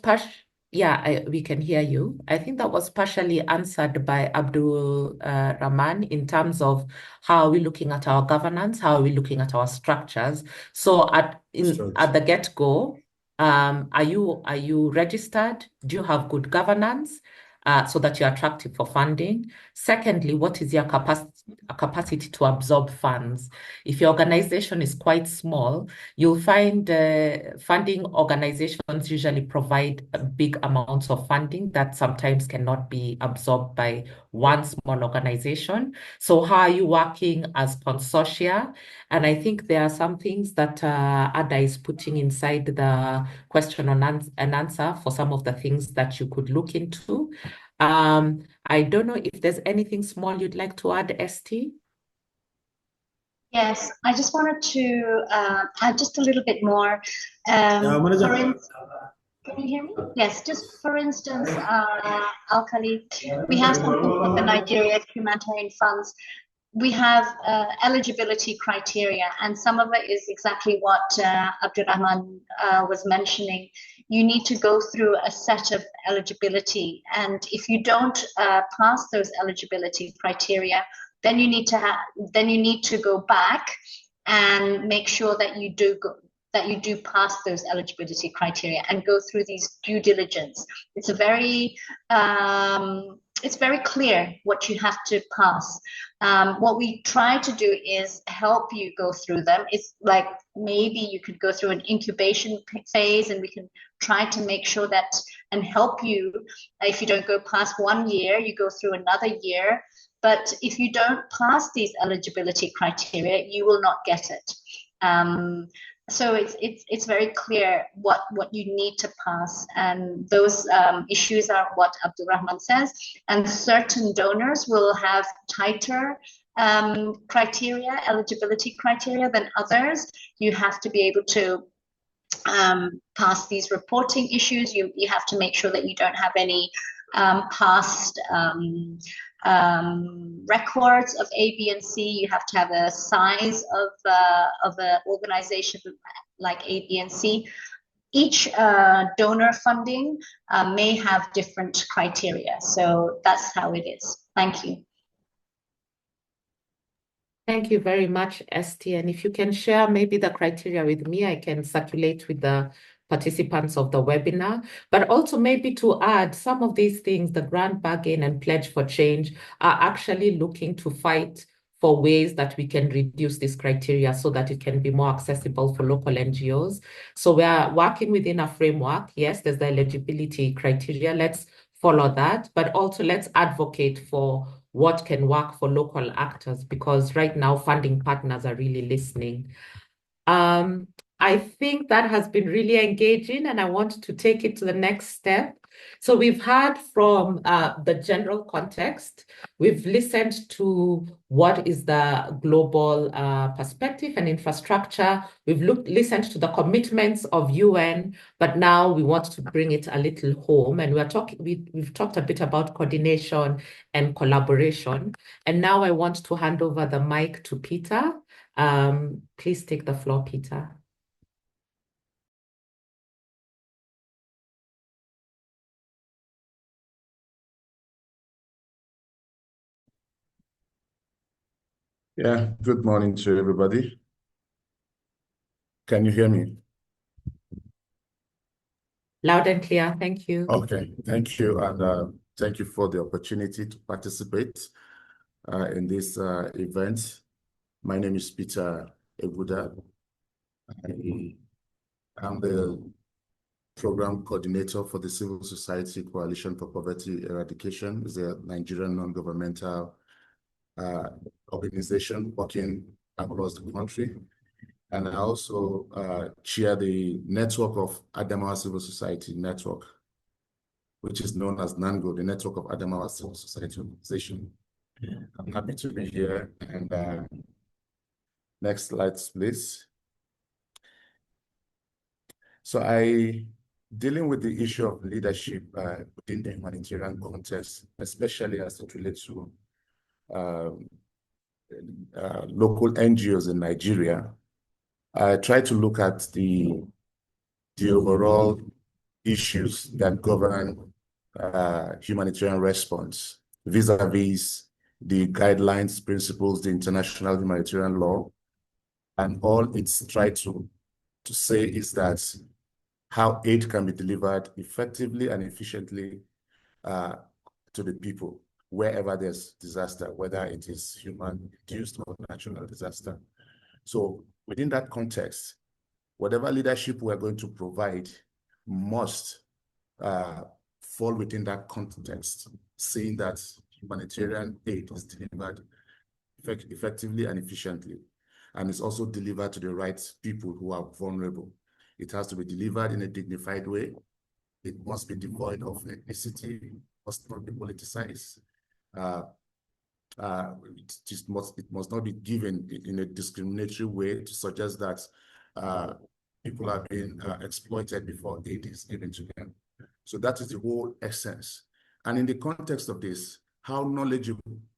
A: we can hear you. I think that was partially answered by Abdulrahman in terms of how are we looking at our governance, how are we looking at our structures. So at the get-go, are you registered? Do you have good governance so that you're attractive for funding? Secondly, what is your capacity to absorb funds? If your organization is quite small, you'll find funding organizations usually provide big amounts of funding that sometimes cannot be absorbed by one small organization. So how are you working as consortia? And I think there are some things that Ada is putting inside the question and answer for some of the things that you could look into. I don't know if there's anything small you'd like to add, Esty?
D: Yes, I just wanted to add just a little bit more. Can you hear me? Yes, just for instance, Alkali, we have something called the Nigeria Humanitarian Funds. We have eligibility criteria, and some of it is exactly what Abdulrahman was mentioning. You need to go through a set of eligibility, and if you don't pass those eligibility criteria, then you need to go back and make sure that you do pass those eligibility criteria and go through these due diligence. It's very clear what you have to pass. What we try to do is help you go through them. It's like maybe you could go through an incubation phase, and we can try to make sure that and help you. If you don't go past 1 year, you go through another year. But if you don't pass these eligibility criteria, you will not get it. So it's very clear what you need to pass, and those issues are what Abdulrahman says. And certain donors will have tighter criteria, eligibility criteria than others. You have to be able to pass these reporting issues. You have to make sure that you don't have any past records of A, B, and C. You have to have a size of an organization like A, B, and C. Each donor funding may have different criteria. So that's how it is. Thank you.
A: Thank you very much, Esty. And if you can share maybe the criteria with me, I can circulate with the participants of the webinar, but also maybe to add some of these things, the Grand Bargain and Pledge for Change are actually looking to fight for ways that we can reduce this criteria so that it can be more accessible for local NGOs. So we are working within a framework. Yes, there's the eligibility criteria. Let's follow that, but also let's advocate for what can work for local actors, because right now funding partners are really listening. I think that has been really engaging, and I want to take it to the next step. So we've heard from the general context. We've listened to what is the global perspective and infrastructure. We've listened to the commitments of UN, but now we want to bring it a little home. And we've talked a bit about coordination and collaboration. And now I want to hand over the mic to Peter. Please take the floor, Peter.
G: Yeah, good morning to everybody. Can you hear me?
A: Loud and clear. Thank you.
G: Okay, thank you. And thank you for the opportunity to participate in this event. My name is Peter Egwudah. I'm the program coordinator for the Civil Society Coalition for Poverty Eradication. It's a Nigerian non-governmental organization working across the country. And I also chair the network of Adamawa Civil Society Network, which is known as NANGO, the Network of Adamawa Civil Society Organization. I'm happy to be here. And next slide, please. So dealing with the issue of leadership within the humanitarian context, especially as it relates to local NGOs in Nigeria, I try to look at the overall issues that govern humanitarian response vis-a-vis the guidelines, principles, the international humanitarian law, and all it's tried to say is that how aid can be delivered effectively and efficiently to the people wherever there's disaster, whether it is human-induced or natural disaster. So within that context, whatever leadership we're going to provide must fall within that context, saying that humanitarian aid is delivered effectively and efficiently, and it's also delivered to the right people who are vulnerable. It has to be delivered in a dignified way. It must be devoid of ethnicity, it must not be politicized. It must not be given in a discriminatory way to suggest that people are being exploited before aid is given to them. So that is the whole essence. And in the context of this, how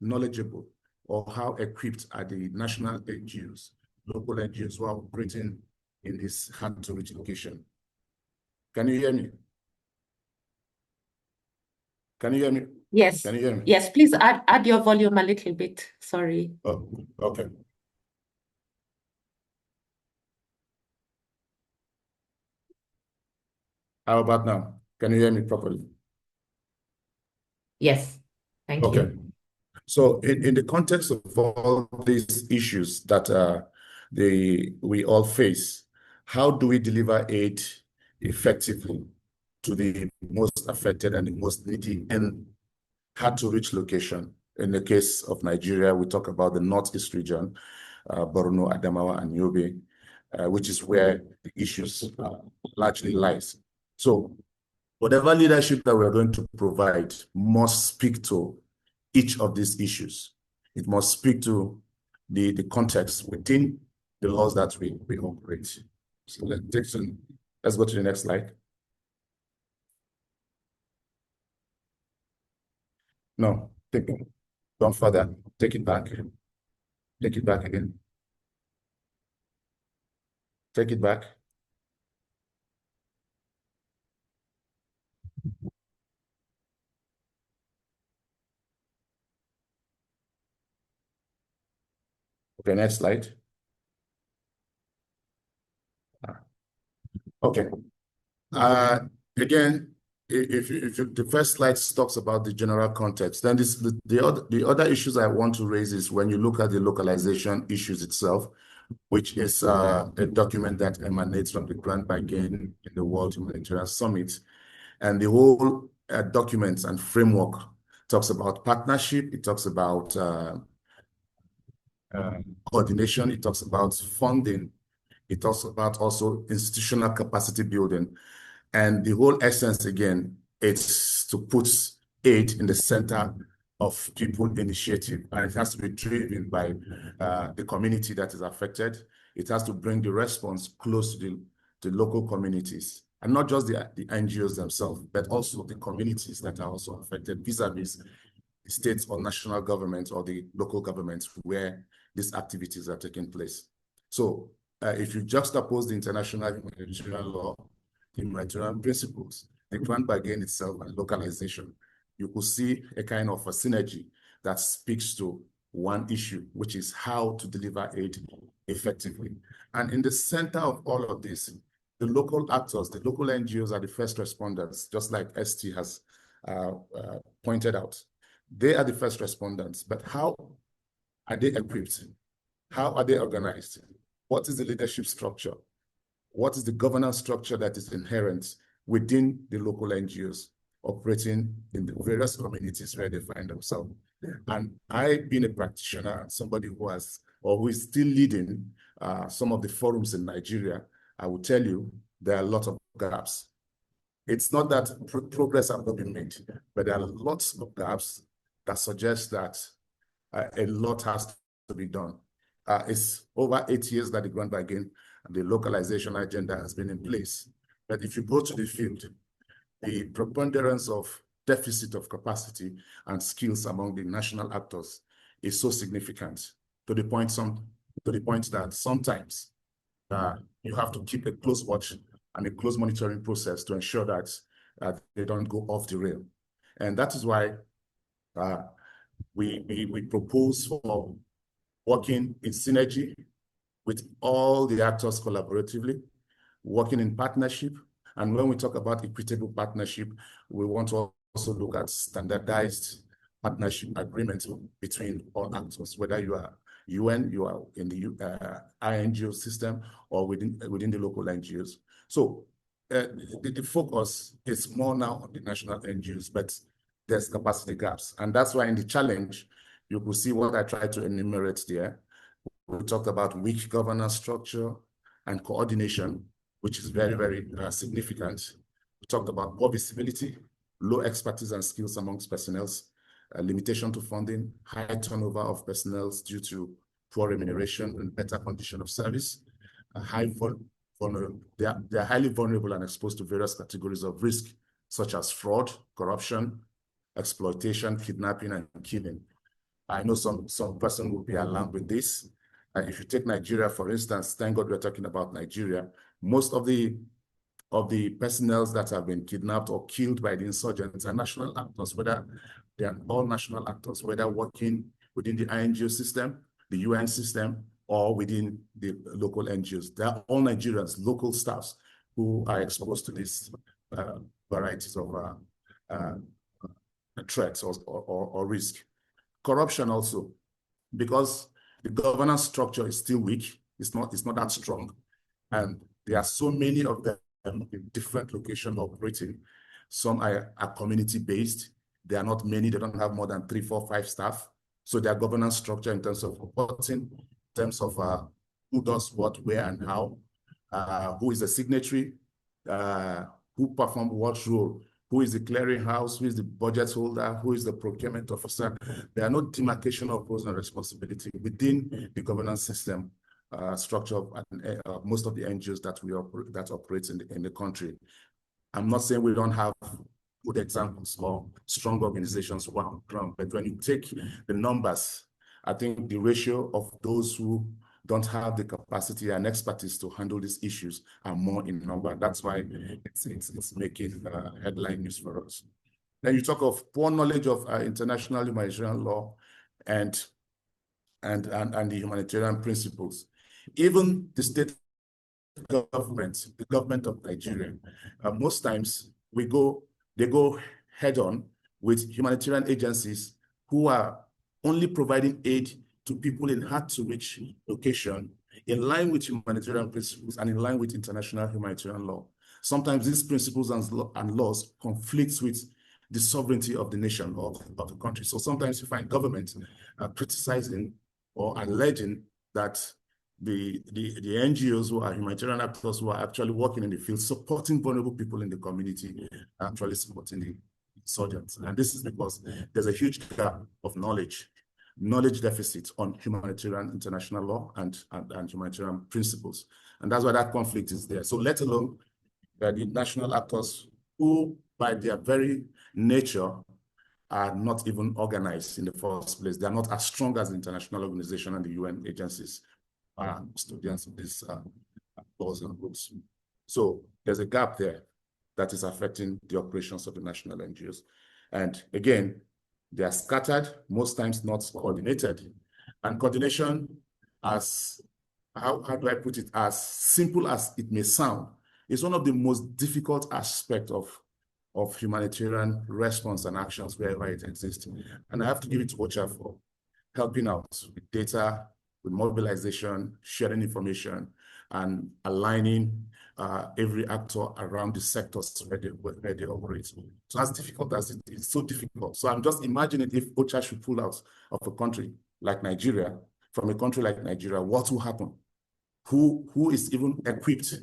G: knowledgeable or how equipped are the national NGOs, local NGOs who are operating in this hard-to-reach location? Can you hear me? Can you hear me?
A: Yes.
G: Can you hear me?
A: Yes, please add your volume a little bit. Sorry.
G: Oh, okay. How about now? Can you hear me properly?
A: Yes. Thank you.
G: Okay. So in the context of all these issues that we all face, how do we deliver aid effectively to the most affected and the most needy and hard-to-reach location? In the case of Nigeria, we talk about the Northeast region, Borno, Adamawa, and Yobe, which is where the issues largely lies. So whatever leadership that we're going to provide must speak to each of these issues. It must speak to the context within the laws that we operate. So let's go to the next slide. No, don't further. Take it back. Take it back again. Take it back. Okay, next slide. Okay. Again, if the first slide talks about the general context, then the other issues I want to raise is when you look at the localization issues itself, which is a document that emanates from the Grand Bargain in the World Humanitarian Summit. And the whole documents and framework talks about partnership, it talks about coordination, it talks about funding, it talks about also institutional capacity building. And the whole essence, again, it's to put aid in the center of people initiative. And it has to be driven by the community that is affected. It has to bring the response close to the local communities. And not just the NGOs themselves, but also the communities that are also affected vis-a-vis the states or national governments or the local governments where these activities are taking place. So if you juxtapose the international humanitarian law, the humanitarian principles, the Grand Bargain itself, and localization, you could see a kind of a synergy that speaks to one issue, which is how to deliver aid effectively. And in the center of all of this the local actors, the local NGOs are the first responders, just like Esty has pointed out. They are the first responders, but how are they equipped? How are they organized? What is the leadership structure? What is the governance structure that is inherent within the local NGOs operating in the various communities where they find themselves? And I, being a practitioner, somebody who has, or who is still leading some of the forums in Nigeria, I will tell you there are a lot of gaps. It's not that progress has not been made, but there are lots of gaps that suggest that a lot has to be done. It's over 8 years that the Grand Bargain and the localization agenda has been in place. But if you go to the field, the preponderance of deficit of capacity and skills among the national actors is so significant to the point that sometimes you have to keep a close watch and a close monitoring process to ensure that they don't go off the rail. And that is why we propose for working in synergy with all the actors collaboratively, working in partnership. And when we talk about equitable partnership, we want to also look at standardized partnership agreements between all actors, whether you are UN, you are in the INGO system, or within the local NGOs. So the focus is more now on the national NGOs, but there's capacity gaps. And that's why in the challenge, you could see what I tried to enumerate there. We talked about weak governance structure and coordination, which is very, very significant. We talked about poor visibility, low expertise and skills amongst personnel, limitation to funding, high turnover of personnel due to poor remuneration and better condition of service, they are highly vulnerable and exposed to various categories of risk, such as fraud, corruption, exploitation, kidnapping, and killing. I know some person will be alarmed with this. If you take Nigeria, for instance, thank God we're talking about Nigeria, most of the personnel that have been kidnapped or killed by the insurgents are national actors, whether they are all national actors, whether working within the INGO system, the UN system, or within the local NGOs. They are all Nigerians, local staffs, who are exposed to these varieties of threats or risk. Corruption also, because the governance structure is still weak, it's not that strong, and there are so many of them in different locations operating. Some are community-based. They are not many. They don't have more than 3, 4, 5 staff. So their governance structure in terms of reporting, in terms of who does what, where, and how, who is the signatory, who performs what role, who is the clearinghouse, who is the budget holder, who is the procurement officer. There are no demarcation of roles and responsibility within the governance system structure of most of the NGOs that operate in the country. I'm not saying we don't have good examples or strong organizations who are on ground, but when you take the numbers, I think the ratio of those who don't have the capacity and expertise to handle these issues are more in number. That's why it's making headline news for us. Then you talk of poor knowledge of international humanitarian law and the humanitarian principles. Even the state government, the government of Nigeria, most times they go head on with humanitarian agencies who are only providing aid to people in hard-to-reach location in line with humanitarian principles and in line with international humanitarian law. Sometimes these principles and laws conflict with the sovereignty of the nation or of the country. So sometimes you find government criticizing or alleging that the NGOs who are humanitarian actors who are actually working in the field, supporting vulnerable people in the community, actually supporting the insurgents. And this is because there's a huge gap of knowledge deficit on humanitarian international law and humanitarian principles. And that's why that conflict is there. So let alone the national actors who, by their very nature, are not even organized in the first place. They're not as strong as the international organization and the UN agencies are custodians of these laws and rules. So there's a gap there that is affecting the operations of the national NGOs. And again, they are scattered, most times not coordinated. And coordination, as how do I put it, as simple as it may sound, is one of the most difficult aspects of humanitarian response and actions wherever it exists. And I have to give it to OCHA for helping out with data, with mobilization, sharing information, and aligning every actor around the sectors where they operate. So as difficult as it is, so difficult. So I'm just imagining if OCHA should pull out of a country like Nigeria, from a country like Nigeria, what will happen? Who is even equipped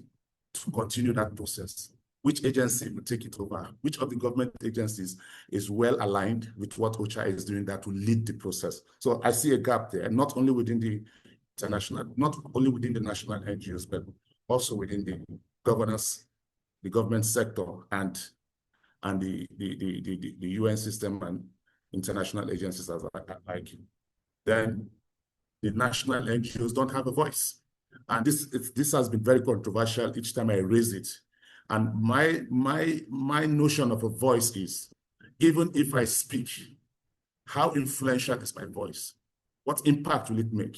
G: to continue that process? Which agency will take it over? Which of the government agencies is well aligned with what OCHA is doing that will lead the process? So I see a gap there, not only within the international, not only within the national NGOs, but also within the governance, the government sector, and the UN system and international agencies as like. Then the national NGOs don't have a voice. And this has been very controversial each time I raise it. And my notion of a voice is, even if I speak, how influential is my voice? What impact will it make?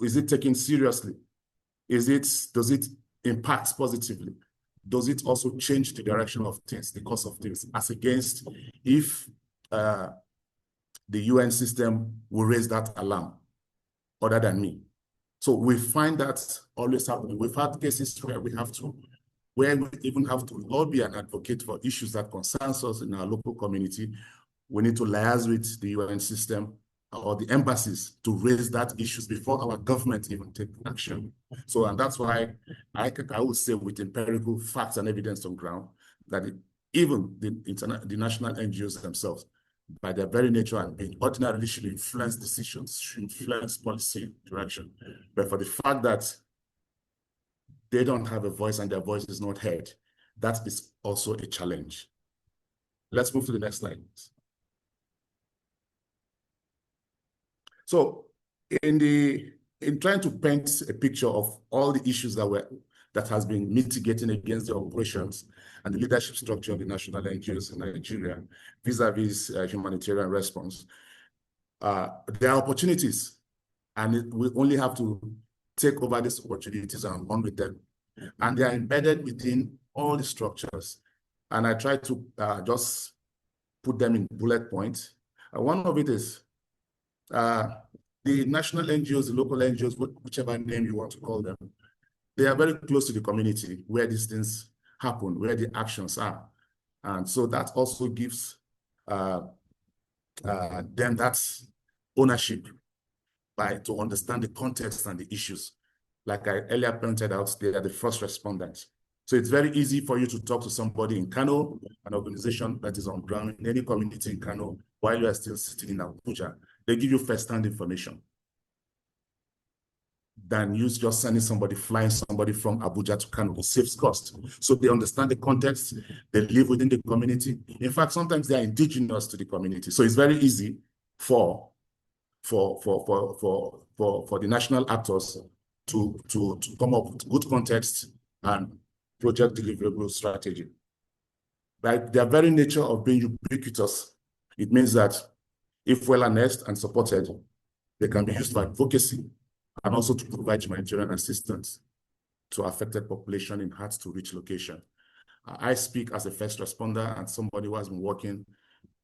G: Is it taken seriously? Does it impact positively? Does it also change the direction of things, the course of things, as against if the UN system will raise that alarm other than me? So we find that always happening. We've had cases where we even have to all be an advocate for issues that concerns us in our local community. We need to liaise with the UN system or the embassies to raise that issues before our government even take action. So, and that's why I would say with empirical facts and evidence on ground that even the national NGOs themselves, by their very nature and being, ordinarily should influence decisions, should influence policy direction. But for the fact that they don't have a voice and their voice is not heard, that is also a challenge. Let's move to the next slide. So in trying to paint a picture of all the issues that has been mitigating against the operations and the leadership structure of the national NGOs in Nigeria vis-a-vis humanitarian response, there are opportunities, and we only have to take over these opportunities and run with them. And they are embedded within all the structures. And I try to just put them in bullet points. One of it is the national NGOs, the local NGOs, whichever name you want to call them, they are very close to the community where these things happen, where the actions are. And so that also gives them that ownership to understand the context and the issues. Like I earlier pointed out, they are the first responders. So it's very easy for you to talk to somebody in Kano, an organization that is on ground in any community in Kano, while you are still sitting in Abuja. They give you first-hand information than you just flying somebody from Abuja to Kano. It saves cost. So they understand the context, they live within the community. In fact, sometimes they are indigenous to the community. So it's very easy for the national actors to come up with good context and project deliverable strategy. By their very nature of being ubiquitous, it means that if well harnessed and supported, they can be used for advocacy and also to provide humanitarian assistance to affected population in hard-to-reach location. I speak as a first responder and somebody who has been working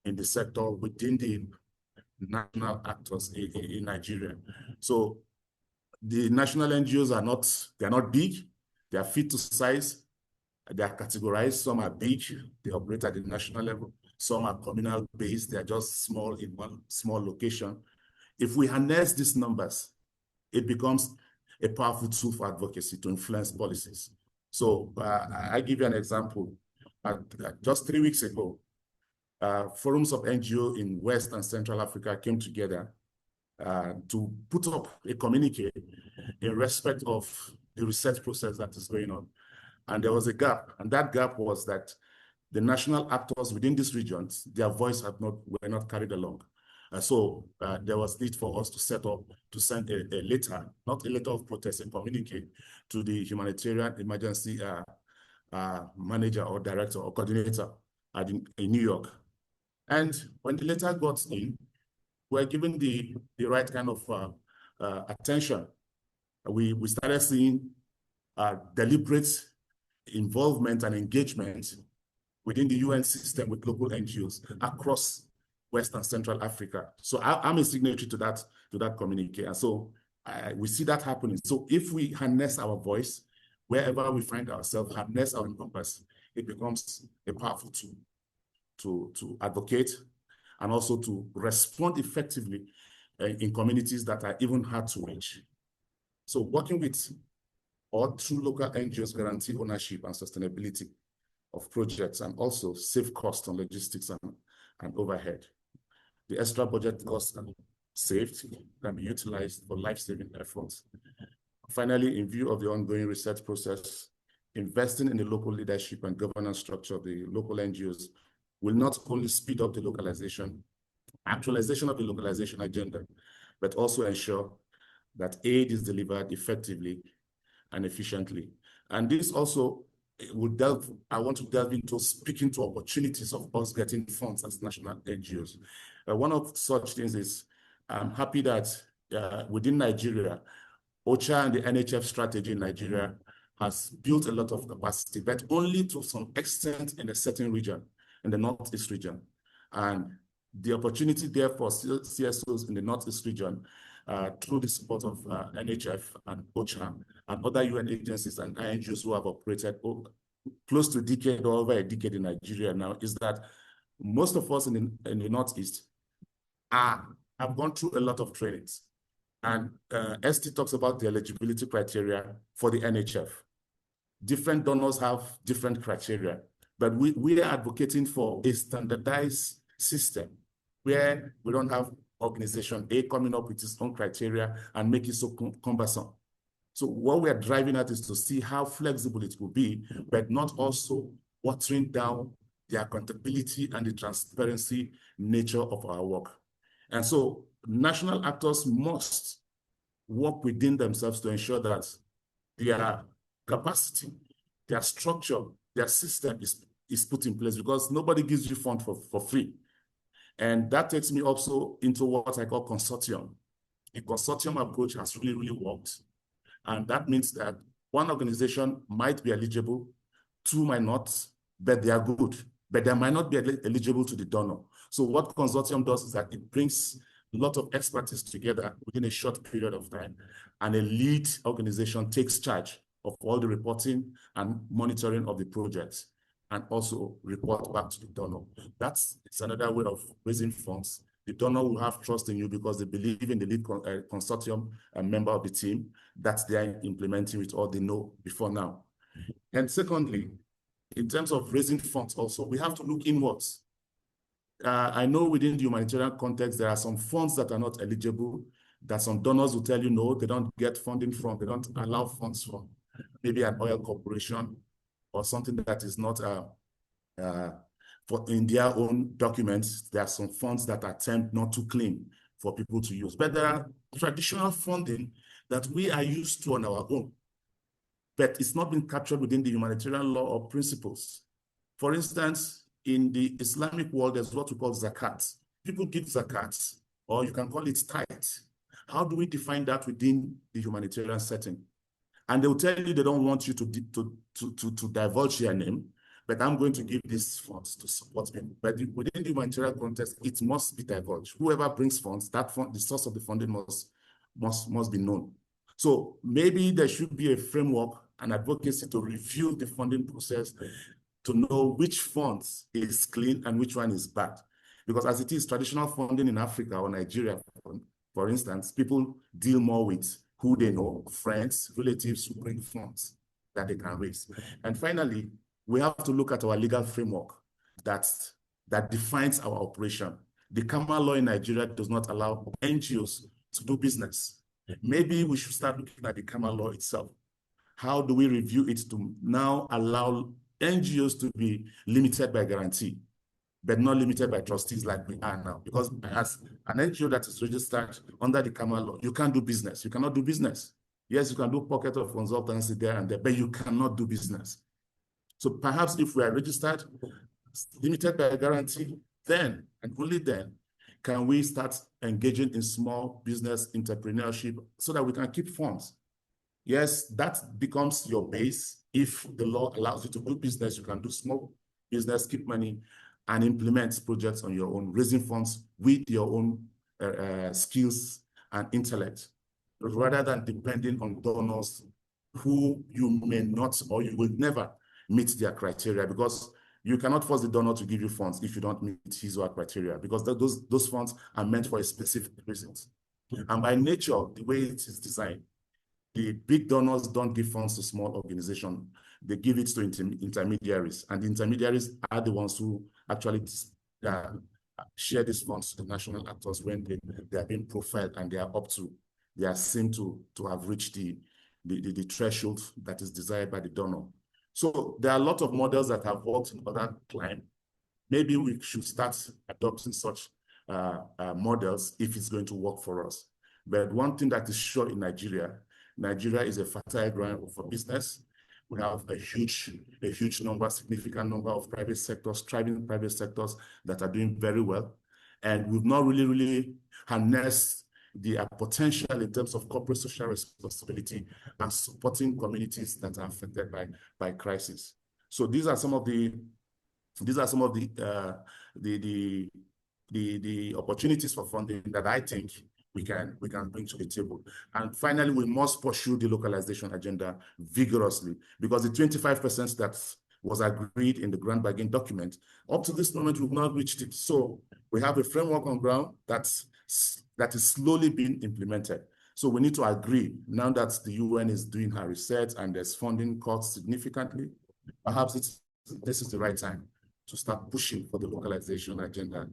G: in the sector within the national actors in Nigeria. So the national NGOs they're not big, they are fit to size, they are categorized. Some are big, they operate at the national level. Some are communal based, they are just small in one small location. If we harness these numbers, it becomes a powerful tool for advocacy to influence policies. So I give you an example. Just 3 weeks ago, forums of NGO in West and Central Africa came together to put up a communique in respect of the research process that is going on. And there was a gap, and that gap was that the national actors within these regions, their voice were not carried along. So there was need for us to send a letter, not a letter of protest, a communique to the humanitarian emergency manager or director or coordinator in New York. And when the letter got in, we were given the right kind of attention. We started seeing deliberate involvement and engagement within the UN system with local NGOs across West and Central Africa. So I'm a signatory to that communique. And so we see that happening. So if we harness our voice, wherever we find ourselves, harness our numbers, it becomes a powerful tool to advocate and also to respond effectively in communities that are even hard to reach. So working with or through local NGOs guarantee ownership and sustainability of projects and also save costs on logistics and overhead. The extra budget costs saved can be utilized for life-saving efforts. Finally, in view of the ongoing research process, investing in the local leadership and governance structure of the local NGOs will not only speed up the actualization of the localization agenda, but also ensure that aid is delivered effectively and efficiently. And this also I want to delve into speaking to opportunities of us getting funds as national NGOs. One of such things is I'm happy that within Nigeria, OCHA and the NHF strategy in Nigeria has built a lot of capacity, but only to some extent in a certain region, in the Northeast region. And the opportunity there for CSOs in the Northeast region through the support of NHF and OCHA and other UN agencies and NGOs who have operated close to a decade or over a decade in Nigeria now, is that most of us in the Northeast have gone through a lot of trainings. And Esty talks about the eligibility criteria for the NHF. Different donors have different criteria, but we are advocating for a standardized system where we don't have organization A coming up with its own criteria and make it so cumbersome. So what we are driving at is to see how flexible it will be, but not also watering down the accountability and the transparency nature of our work. And so national actors must work within themselves to ensure that their capacity, their structure, their system is put in place, because nobody gives you funds for free. And that takes me also into what I call consortium. A consortium approach has really, really worked. And that means that one organization might be eligible, two might not, but they are good, but they might not be eligible to the donor. So what consortium does is that it brings a lot of expertise together within a short period of time, and a lead organization takes charge of all the reporting and monitoring of the projects, and also report back to the donor. It's another way of raising funds. The donor will have trust in you because they believe in the lead consortium member of the team that they are implementing with all they know before now. And secondly, in terms of raising funds also, we have to look inwards. I know within the humanitarian context, there are some funds that are not eligible, that some donors will tell you, no, they don't get funding from, they don't allow funds from maybe an oil corporation or something that is not in their own documents. There are some funds that are termed not too clean for people to use. But there are traditional funding that we are used to on our own, but it's not been captured within the humanitarian law or principles. For instance, in the Islamic world, there's what we call zakat. People give zakat, or you can call it tithe. How do we define that within the humanitarian setting? And they will tell you they don't want you to divulge your name, but I'm going to give these funds to support them. But within the humanitarian context, it must be divulged. Whoever brings funds, that fund, the source of the funding must be known. So maybe there should be a framework and advocacy to review the funding process to know which funds is clean and which one is bad. Because as it is, traditional funding in Africa or Nigeria, for instance, people deal more with who they know, friends, relatives who bring funds that they can raise. And finally, we have to look at our legal framework that defines our operation. The Kama law in Nigeria does not allow NGOs to do business. Maybe we should start looking at the Kama law itself. How do we review it to now allow NGOs to be limited by guarantee, but not limited by trustees like we are now? Because as an NGO that is registered under the Kama law, you can't do business. You cannot do business. Yes, you can do pocket of consultancy there and there, but you cannot do business. So perhaps if we are registered, limited by a guarantee, then and only then can we start engaging in small business entrepreneurship so that we can keep funds. Yes, that becomes your base. If the law allows you to do business, you can do small business, keep money, and implement projects on your own, raising funds with your own skills and intellect, rather than depending on donors who you may not or you will never meet their criteria, because you cannot force the donor to give you funds if you don't meet his or her criteria, because those funds are meant for a specific reason. And by nature, the way it is designed, the big donors don't give funds to small organizations. They give it to intermediaries, and the intermediaries are the ones who actually share these funds to the national actors when they are being profiled and they are seen to have reached the threshold that is desired by the donor. So there are a lot of models that have worked in other climes. Maybe we should start adopting such models if it's going to work for us. But one thing that is sure in Nigeria is a fertile ground for business. We have a huge number, significant number of private sectors, thriving private sectors that are doing very well. And we've not really harnessed the potential in terms of corporate social responsibility and supporting communities that are affected by crisis. So these are some of the opportunities for funding that I think we can bring to the table. And finally, we must pursue the localization agenda vigorously, because the 25% that was agreed in the grant bargain document, up to this moment, we've not reached it. So we have a framework on ground that is slowly being implemented. So we need to agree, now that the UN is doing her research and there's funding cut significantly, perhaps this is the right time to start pushing for the localization agenda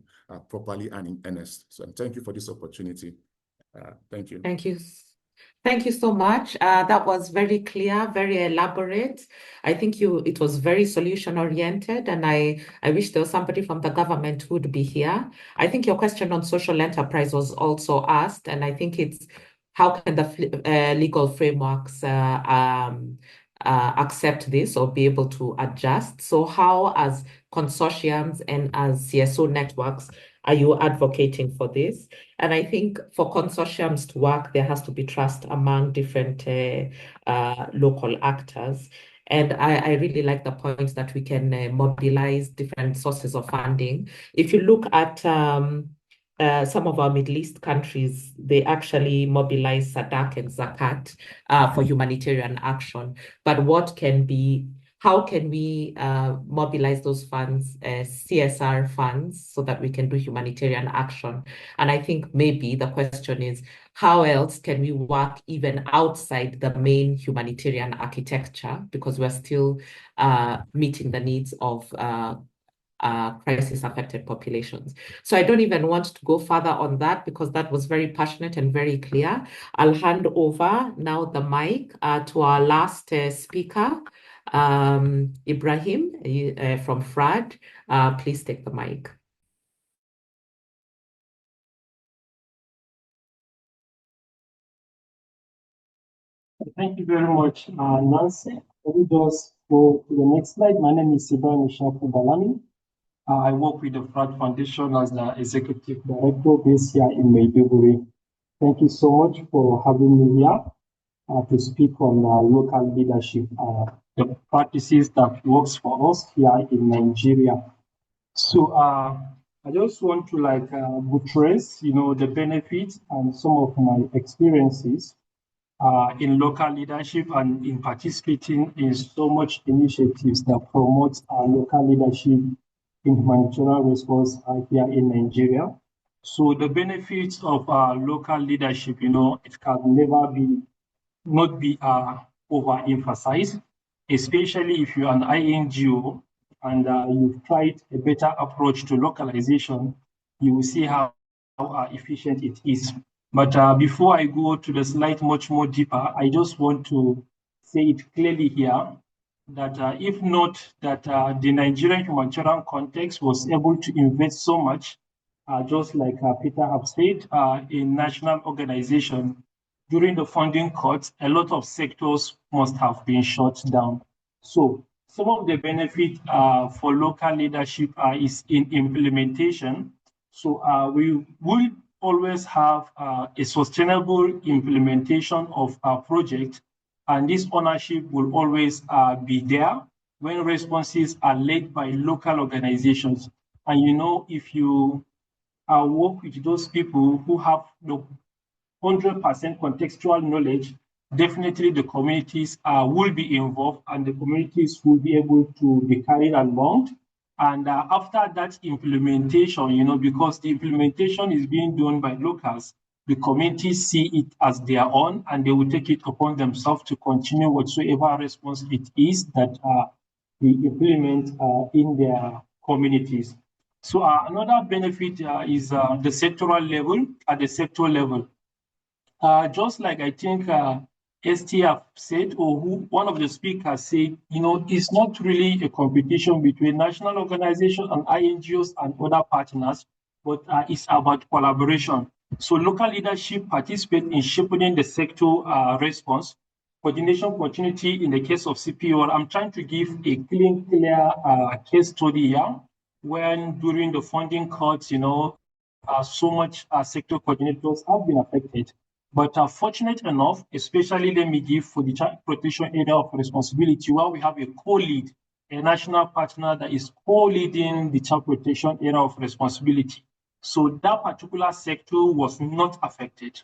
G: properly and in earnest. So thank you for this opportunity. Thank you.
A: Thank you. Thank you so much. That was very clear, very elaborate. I think it was very solution oriented, and I wish there was somebody from the government who would be here. I think your question on social enterprise was also asked, and I think it's how can the legal frameworks accept this or be able to adjust? So how, as consortiums and as CSO networks, are you advocating for this? And I think for consortiums to work, there has to be trust among different local actors. And I really like the point that we can mobilize different sources of funding. If you look at some of our Middle East countries, they actually mobilize SADC and Zakat for humanitarian action. But how can we mobilize those funds, CSR funds, so that we can do humanitarian action? And I think maybe the question is, how else can we work even outside the main humanitarian architecture? Because we're still meeting the needs of crisis-affected populations. So I don't even want to go further on that, because that was very passionate and very clear. I'll hand over now the mic to our last speaker, Ibrahim from FRAD. Please take the mic.
H: Thank you very much, Nancy. Let me just go to the next slide. My name is Ibrahim Ishaku Balami. I work with the FRAD Foundation as the Executive Director based here in Maiduguri. Thank you so much for having me here to speak on local leadership, the practices that works for us here in Nigeria. So I just want to buttress, the benefits and some of my experiences in local leadership and in participating in so much initiatives that promote local leadership in humanitarian response here in Nigeria. So the benefits of local leadership, it can never not be overemphasized, especially if you're an INGO and you've tried a better approach to localization, you will see how efficient it is. But before I go to the slide much more deeper, I just want to say it clearly here that if not that the Nigerian humanitarian context was able to invest so much, just like Peter have said, in national organization, during the funding cuts, a lot of sectors must have been shut down. So some of the benefit for local leadership is in implementation. So we will always have a sustainable implementation of our project and this ownership will always be there when responses are led by local organizations. And you know, if you work with those people who have the 100% contextual knowledge, definitely the communities will be involved and the communities will be able to be carried along. And after that implementation, you know, because the implementation is being done by locals, the communities see it as their own and they will take it upon themselves to continue whatsoever response it is that we implement in their communities. So another benefit is the sectoral level, at the sector level. Just like I think Esty have said, or one of the speakers said, you know, it's not really a competition between national organizations and INGOs and other partners, but it's about collaboration. So local leadership participate in shaping the sector response. Coordination continuity in the case of CPO, I'm trying to give a clear case study here, when during the funding cuts, you know, so much sector coordinators have been affected. But fortunate enough, especially let me give for the child protection area of responsibility, where we have a co-lead, a national partner that is co-leading the child protection area of responsibility. So that particular sector was not affected,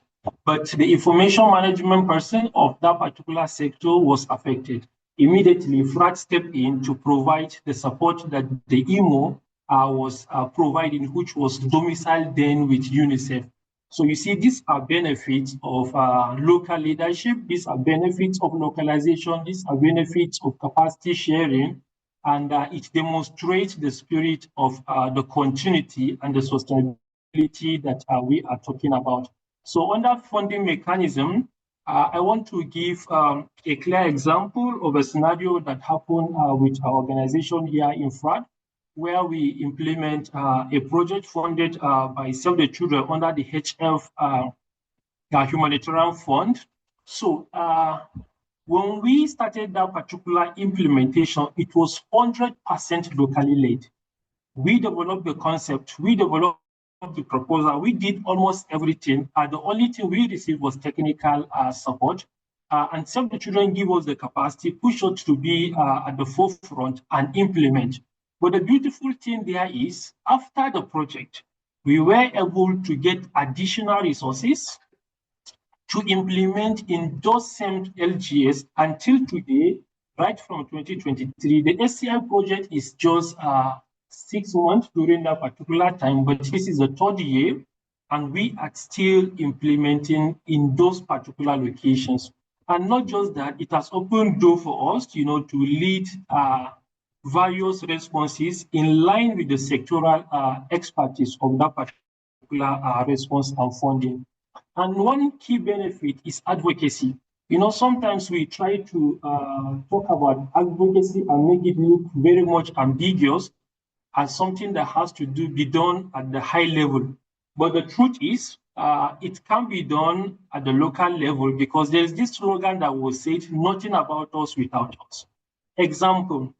H: but the information management person of that particular sector was affected. Immediately, FRAD stepped in to provide the support that the IMO was providing, which was domiciled then with UNICEF. So you see, these are benefits of local leadership, these are benefits of localization, these are benefits of capacity sharing, and it demonstrates the spirit of the continuity and the sustainability that we are talking about. So on that funding mechanism, I want to give a clear example of a scenario that happened with our organization here in FRAD, where we implement a project funded by Save the Children under the HF Humanitarian Fund. So when we started that particular implementation, it was 100% locally led. We developed the concept, we developed the proposal, we did almost everything. The only thing we received was technical support. And Save the Children give us the capacity, push us to be at the forefront and implement. But the beautiful thing there is, after the project, we were able to get additional resources to implement in those same LGS until today, right from 2023. The SCI project is just 6 months during that particular time, but this is the 3rd year, and we are still implementing in those particular locations. And not just that, it has opened door for us, you know, to lead various responses in line with the sectoral expertise of that particular response and funding. And one key benefit is advocacy. You know, sometimes we try to talk about advocacy and make it look very much ambiguous as something that has to be done at the high level. But the truth is, it can be done at the local level, because there's this slogan that was said, nothing about us without us. Example,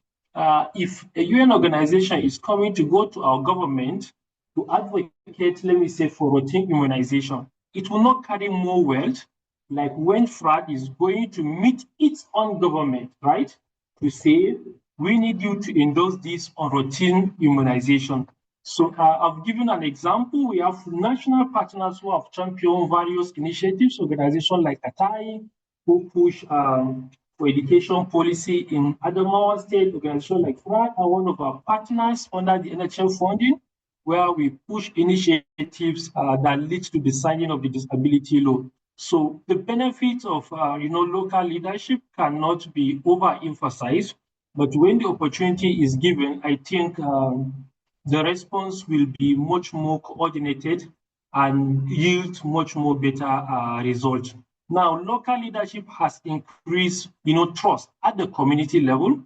H: if a UN organization is coming to go to our government to advocate, let me say, for routine immunization, it will not carry more weight like when FRAD is going to meet its own government, right? To say, we need you to endorse this on routine immunization. So I've given an example. We have national partners who have championed various initiatives, organizations like Atai, who push for education policy in Adamawa State, organization like FRAD are one of our partners under the NHL funding, where we push initiatives that lead to the signing of the disability law. So the benefits of local leadership cannot be overemphasized, but when the opportunity is given, I think the response will be much more coordinated and yield much more better results. Now, local leadership has increased, trust at the community level.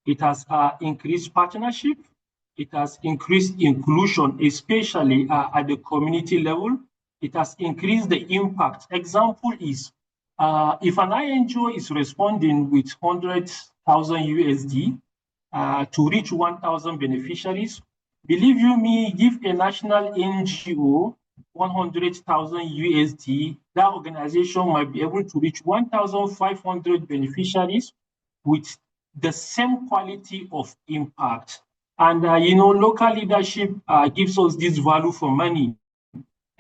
H: It has increased partnership. It has increased inclusion, especially at the community level. It has increased the impact. Example is, if an INGO is responding with 100,000 USD to reach 1,000 beneficiaries, believe you me, give a national NGO 100,000 USD, that organization might be able to reach 1,500 beneficiaries with the same quality of impact. And, local leadership gives us this value for money.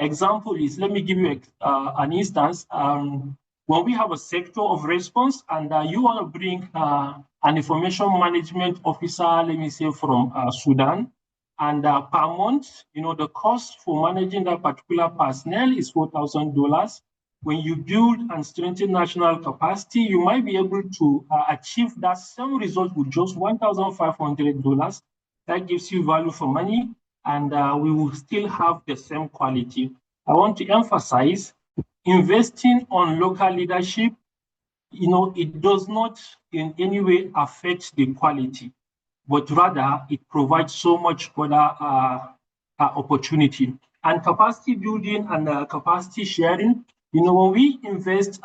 H: Example is, let me give you an instance. When we have a sector of response and you want to bring an information management officer, let me say from Sudan, and per month, the cost for managing that particular personnel is $4,000. When you build and strengthen national capacity, you might be able to achieve that same result with just $1,500. That gives you value for money, and we will still have the same quality. I want to emphasize, investing on local leadership, it does not in any way affect the quality, but rather it provides so much other opportunity. And capacity building and capacity sharing, when we invest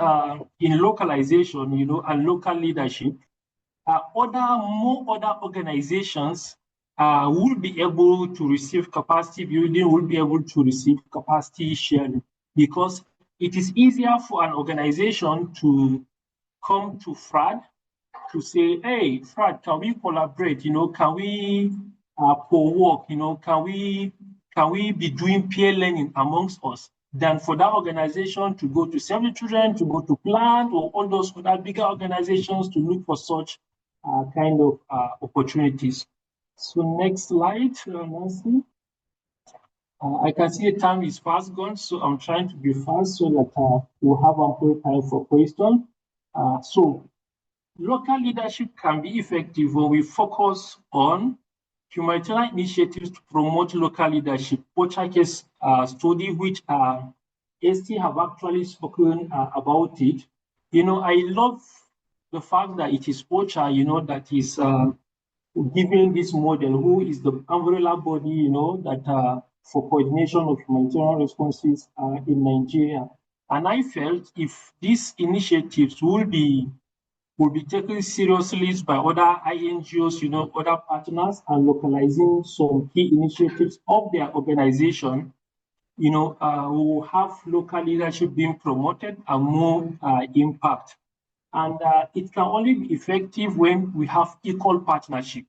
H: in localization, and local leadership, more other organizations will be able to receive capacity building, will be able to receive capacity sharing, because it is easier for an organization to come to FRAD to say, hey, FRAD, can we collaborate? Can we co-work? Can we be doing peer learning amongst us? Than for that organization to go to Save the Children, to go to Plant, or all those other bigger organizations to look for such kind of opportunities. So next slide, Nancy. I can see the time is fast gone, so I'm trying to be fast so that we'll have ample time for questions. So local leadership can be effective when we focus on humanitarian initiatives to promote local leadership. UNOCHA case study, which Esty have actually spoken about it. I love the fact that it is UNOCHA, that is giving this model, who is the umbrella body, that for coordination of humanitarian responses in Nigeria. And I felt if these initiatives will be taken seriously by other INGOs, other partners, and localizing some key initiatives of their organization, we will have local leadership being promoted and more impact. And it can only be effective when we have equal partnership.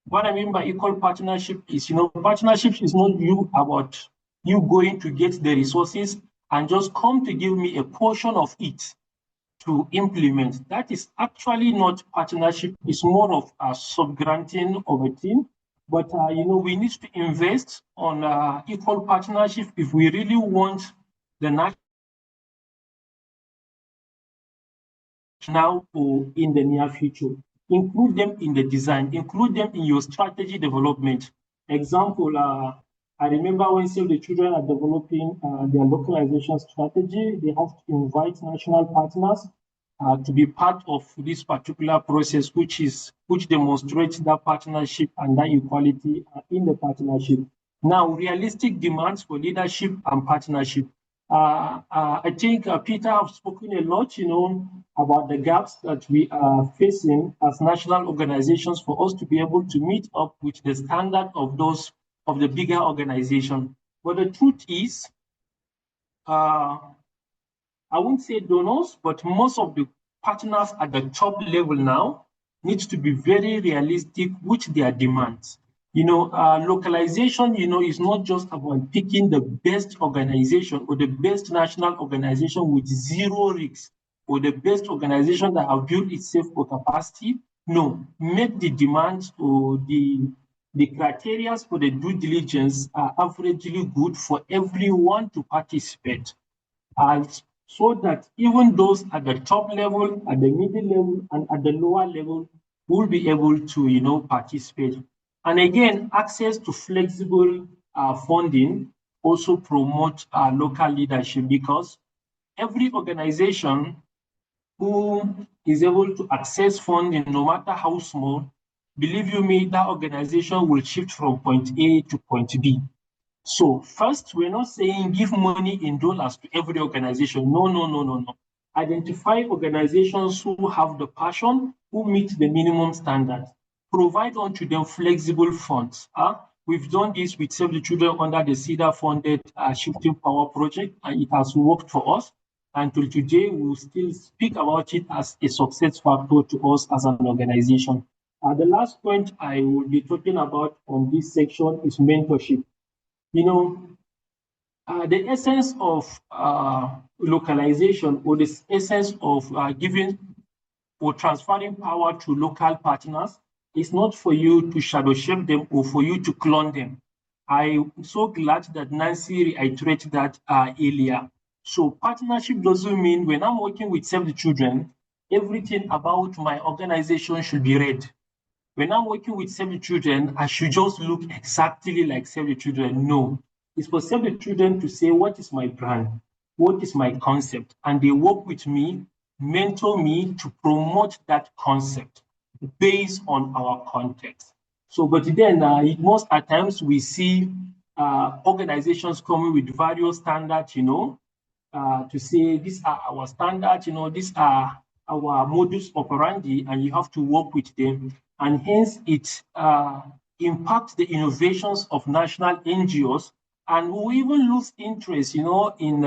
H: What I mean by equal partnership is, partnership is not about you going to get the resources and just come to give me a portion of it to implement. That is actually not partnership. It's more of a subgranting of a team. But, we need to invest on equal partnership if we really want the national now or in the near future. Include them in the design, include them in your strategy development. Example, I remember when Save the Children are developing their localization strategy, they have to invite national partners to be part of this particular process, which demonstrates that partnership and that equality in the partnership. Now, realistic demands for leadership and partnership. I think Peter has spoken a lot, about the gaps that we are facing as national organizations for us to be able to meet up with the standard of the bigger organization. But the truth is, I won't say donors, but most of the partners at the top level now needs to be very realistic with their demands. Localization, is not just about picking the best organization or the best national organization with zero risks, or the best organization that have built itself for capacity. No, make the demands or the criteria for the due diligence are averagely good for everyone to participate. So that even those at the top level, at the middle level, and at the lower level will be able to, participate. And again, access to flexible funding also promote local leadership, because every organization who is able to access funding, no matter how small, believe you me, that organization will shift from point A to point B. So first, we're not saying give money in dollars to every organization. No. Identify organizations who have the passion, who meet the minimum standards. Provide unto them flexible funds. We've done this with Save the Children under the CEDA-funded Shifting Power project, and it has worked for us. Until today, we will still speak about it as a success factor to us as an organization. The last point I will be talking about on this section is mentorship. You know, the essence of localization, or the essence of giving or transferring power to local partners, is not for you to shadow shape them or for you to clone them. I'm so glad that Nancy reiterated that earlier. So partnership doesn't mean when I'm working with Save the Children, everything about my organization should be read. When I'm working with Save the Children, I should just look exactly like Save the Children. No, it's for Save the Children to say, what is my brand? What is my concept? And they work with me, mentor me to promote that concept based on our context. So, but then most at times we see organizations coming with various standards, you know, to say these are our standards, you know, these are our modus operandi, and you have to work with them. And hence it impacts the innovations of national NGOs, and we even lose interest, you know, in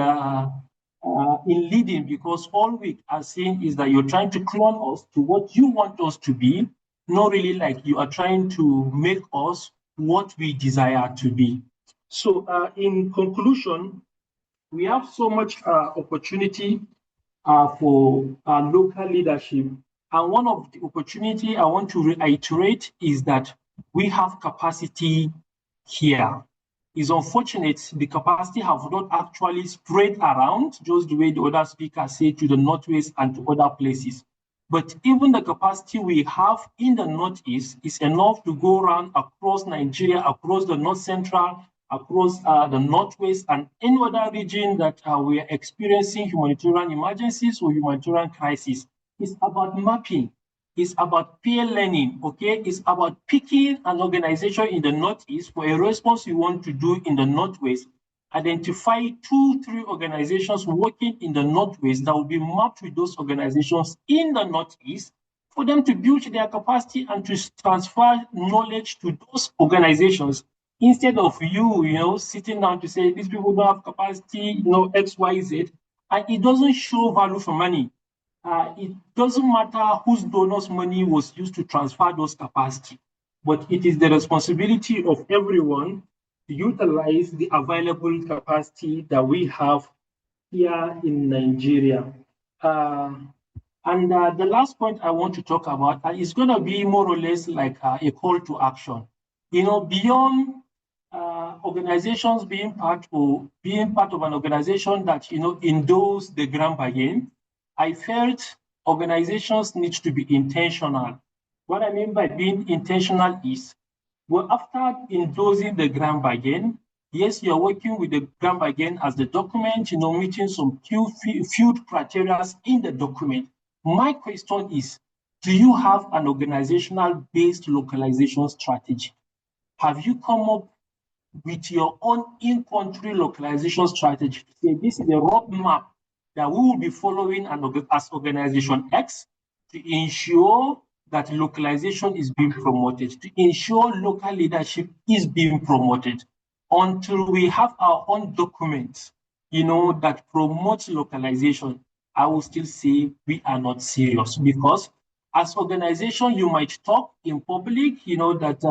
H: leading, because all we are seeing is that you're trying to clone us to what you want us to be, not really like you are trying to make us what we desire to be. So in conclusion, we have so much opportunity for local leadership. And one of the opportunity I want to reiterate is that we have capacity here. It's unfortunate the capacity have not actually spread around, just the way the other speakers say, to the Northwest and to other places. But even the capacity we have in the Northeast is enough to go around across Nigeria, across the North Central, across the Northwest, and any other region that we are experiencing humanitarian emergencies or humanitarian crises. It's about mapping. It's about peer learning, okay? It's about picking an organization in the Northeast for a response you want to do in the Northwest. Identify 2-3 organizations working in the Northwest that will be mapped with those organizations in the Northeast for them to build their capacity and to transfer knowledge to those organizations, instead of you know, sitting down to say, these people don't have capacity, you know, X, Y, Z, and it doesn't show value for money. It doesn't matter whose donors' money was used to transfer those capacity, but it is the responsibility of everyone to utilize the available capacity that we have here in Nigeria. And the last point I want to talk about is going to be more or less like a call to action. You know, beyond organizations being part of an organization that, you know, endorse the grand bargain, I felt organizations need to be intentional. What I mean by being intentional is, well, after endorsing the grand bargain, yes, you're working with the grand bargain as the document, you know, meeting some few criteria in the document. My question is, do you have an organizational-based localization strategy? Have you come up with your own in-country localization strategy to say this is the roadmap that we will be following as Organization X to ensure that localization is being promoted, to ensure local leadership is being promoted? Until we have our own documents, you know, that promotes localization, I will still say we are not serious, because as organization, you might talk in public, you know, that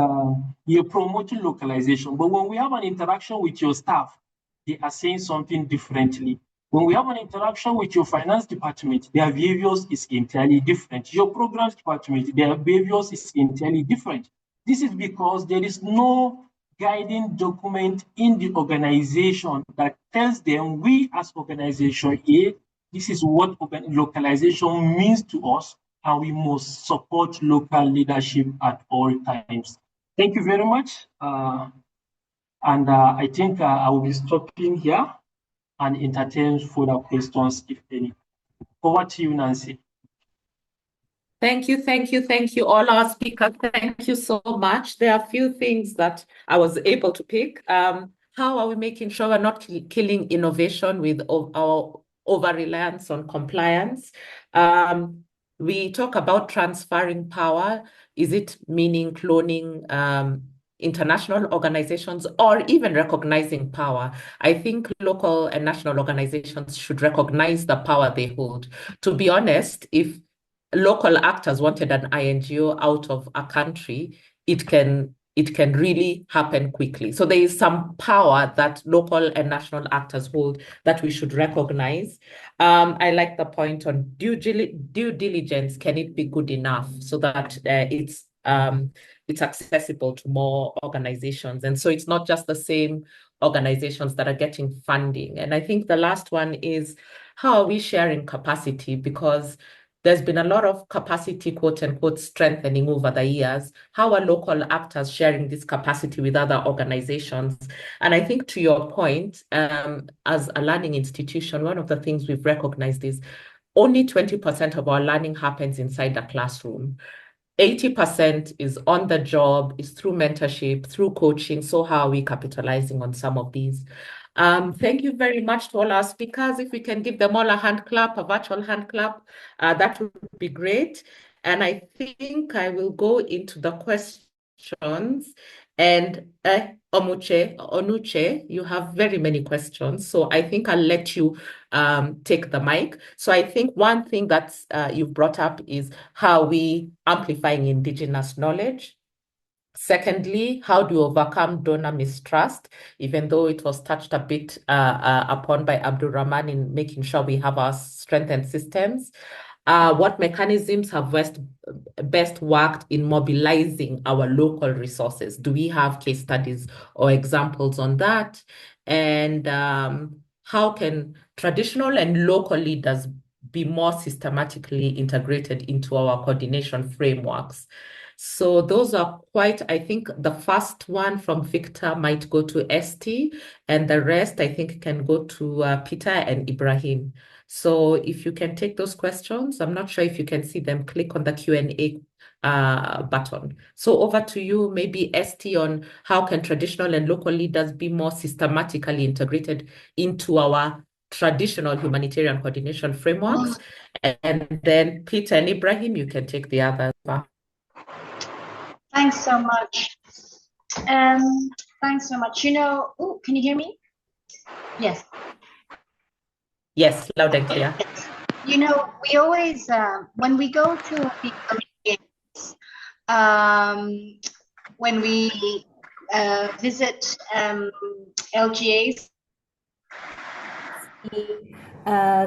H: you're promoting localization, but when we have an interaction with your staff, they are saying something differently. When we have an interaction with your finance department, their behaviors is entirely different. Your programs department, their behaviors is entirely different. This is because there is no guiding document in the organization that tells them, we as organization A, this is what localization means to us, and we must support local leadership at all times. Thank you very much. And I think I will be stopping here and entertain further questions, if any. Over to you, Nancy.
A: Thank you, all our speakers. Thank you so much. There are a few things that I was able to pick. How are we making sure we're not killing innovation with our over-reliance on compliance? We talk about transferring power. Is it meaning cloning international organizations or even recognizing power. I think local and national organizations should recognize the power they hold. To be honest, if local actors wanted an INGO out of a country, it can really happen quickly. So there is some power that local and national actors hold that we should recognize. I like the point on due diligence. Can it be good enough so that it's accessible to more organizations? And so it's not just the same organizations that are getting funding. And I think the last one is, how are we sharing capacity? Because there's been a lot of capacity, quote unquote, strengthening over the years. How are local actors sharing this capacity with other organizations? And I think, to your point, as a learning institution, one of the things we've recognized is only 20% of our learning happens inside the classroom. 80% is on the job, is through mentorship, through coaching. So how are we capitalizing on some of these? Thank you very much to all our speakers. If we can give them all a hand clap, a virtual hand clap, that would be great. And I think I will go into the questions. And Onuche, you have very many questions. So I think I'll let you take the mic. So I think one thing that you've brought up is how we amplifying indigenous knowledge. Secondly, how do you overcome donor mistrust, even though it was touched a bit upon by Abdulrahman in making sure we have our strengthened systems? What mechanisms have best worked in mobilizing our local resources? Do we have case studies or examples on that? And how can traditional and local leaders be more systematically integrated into our coordination frameworks? So those are quite, I think the first one from Victor might go to Esty, and the rest I think can go to Peter and Ibrahim. So if you can take those questions, I'm not sure if you can see them, click on the Q&A button. So over to you, maybe Esty, on how can traditional and local leaders be more systematically integrated into our traditional humanitarian coordination frameworks. And then Peter and Ibrahim, you can take the others.
D: Thanks so much. Thanks so much. Can you hear me? Yes.
A: Yes, loud and clear.
D: We always, when we go to the communities, when we visit LGAs,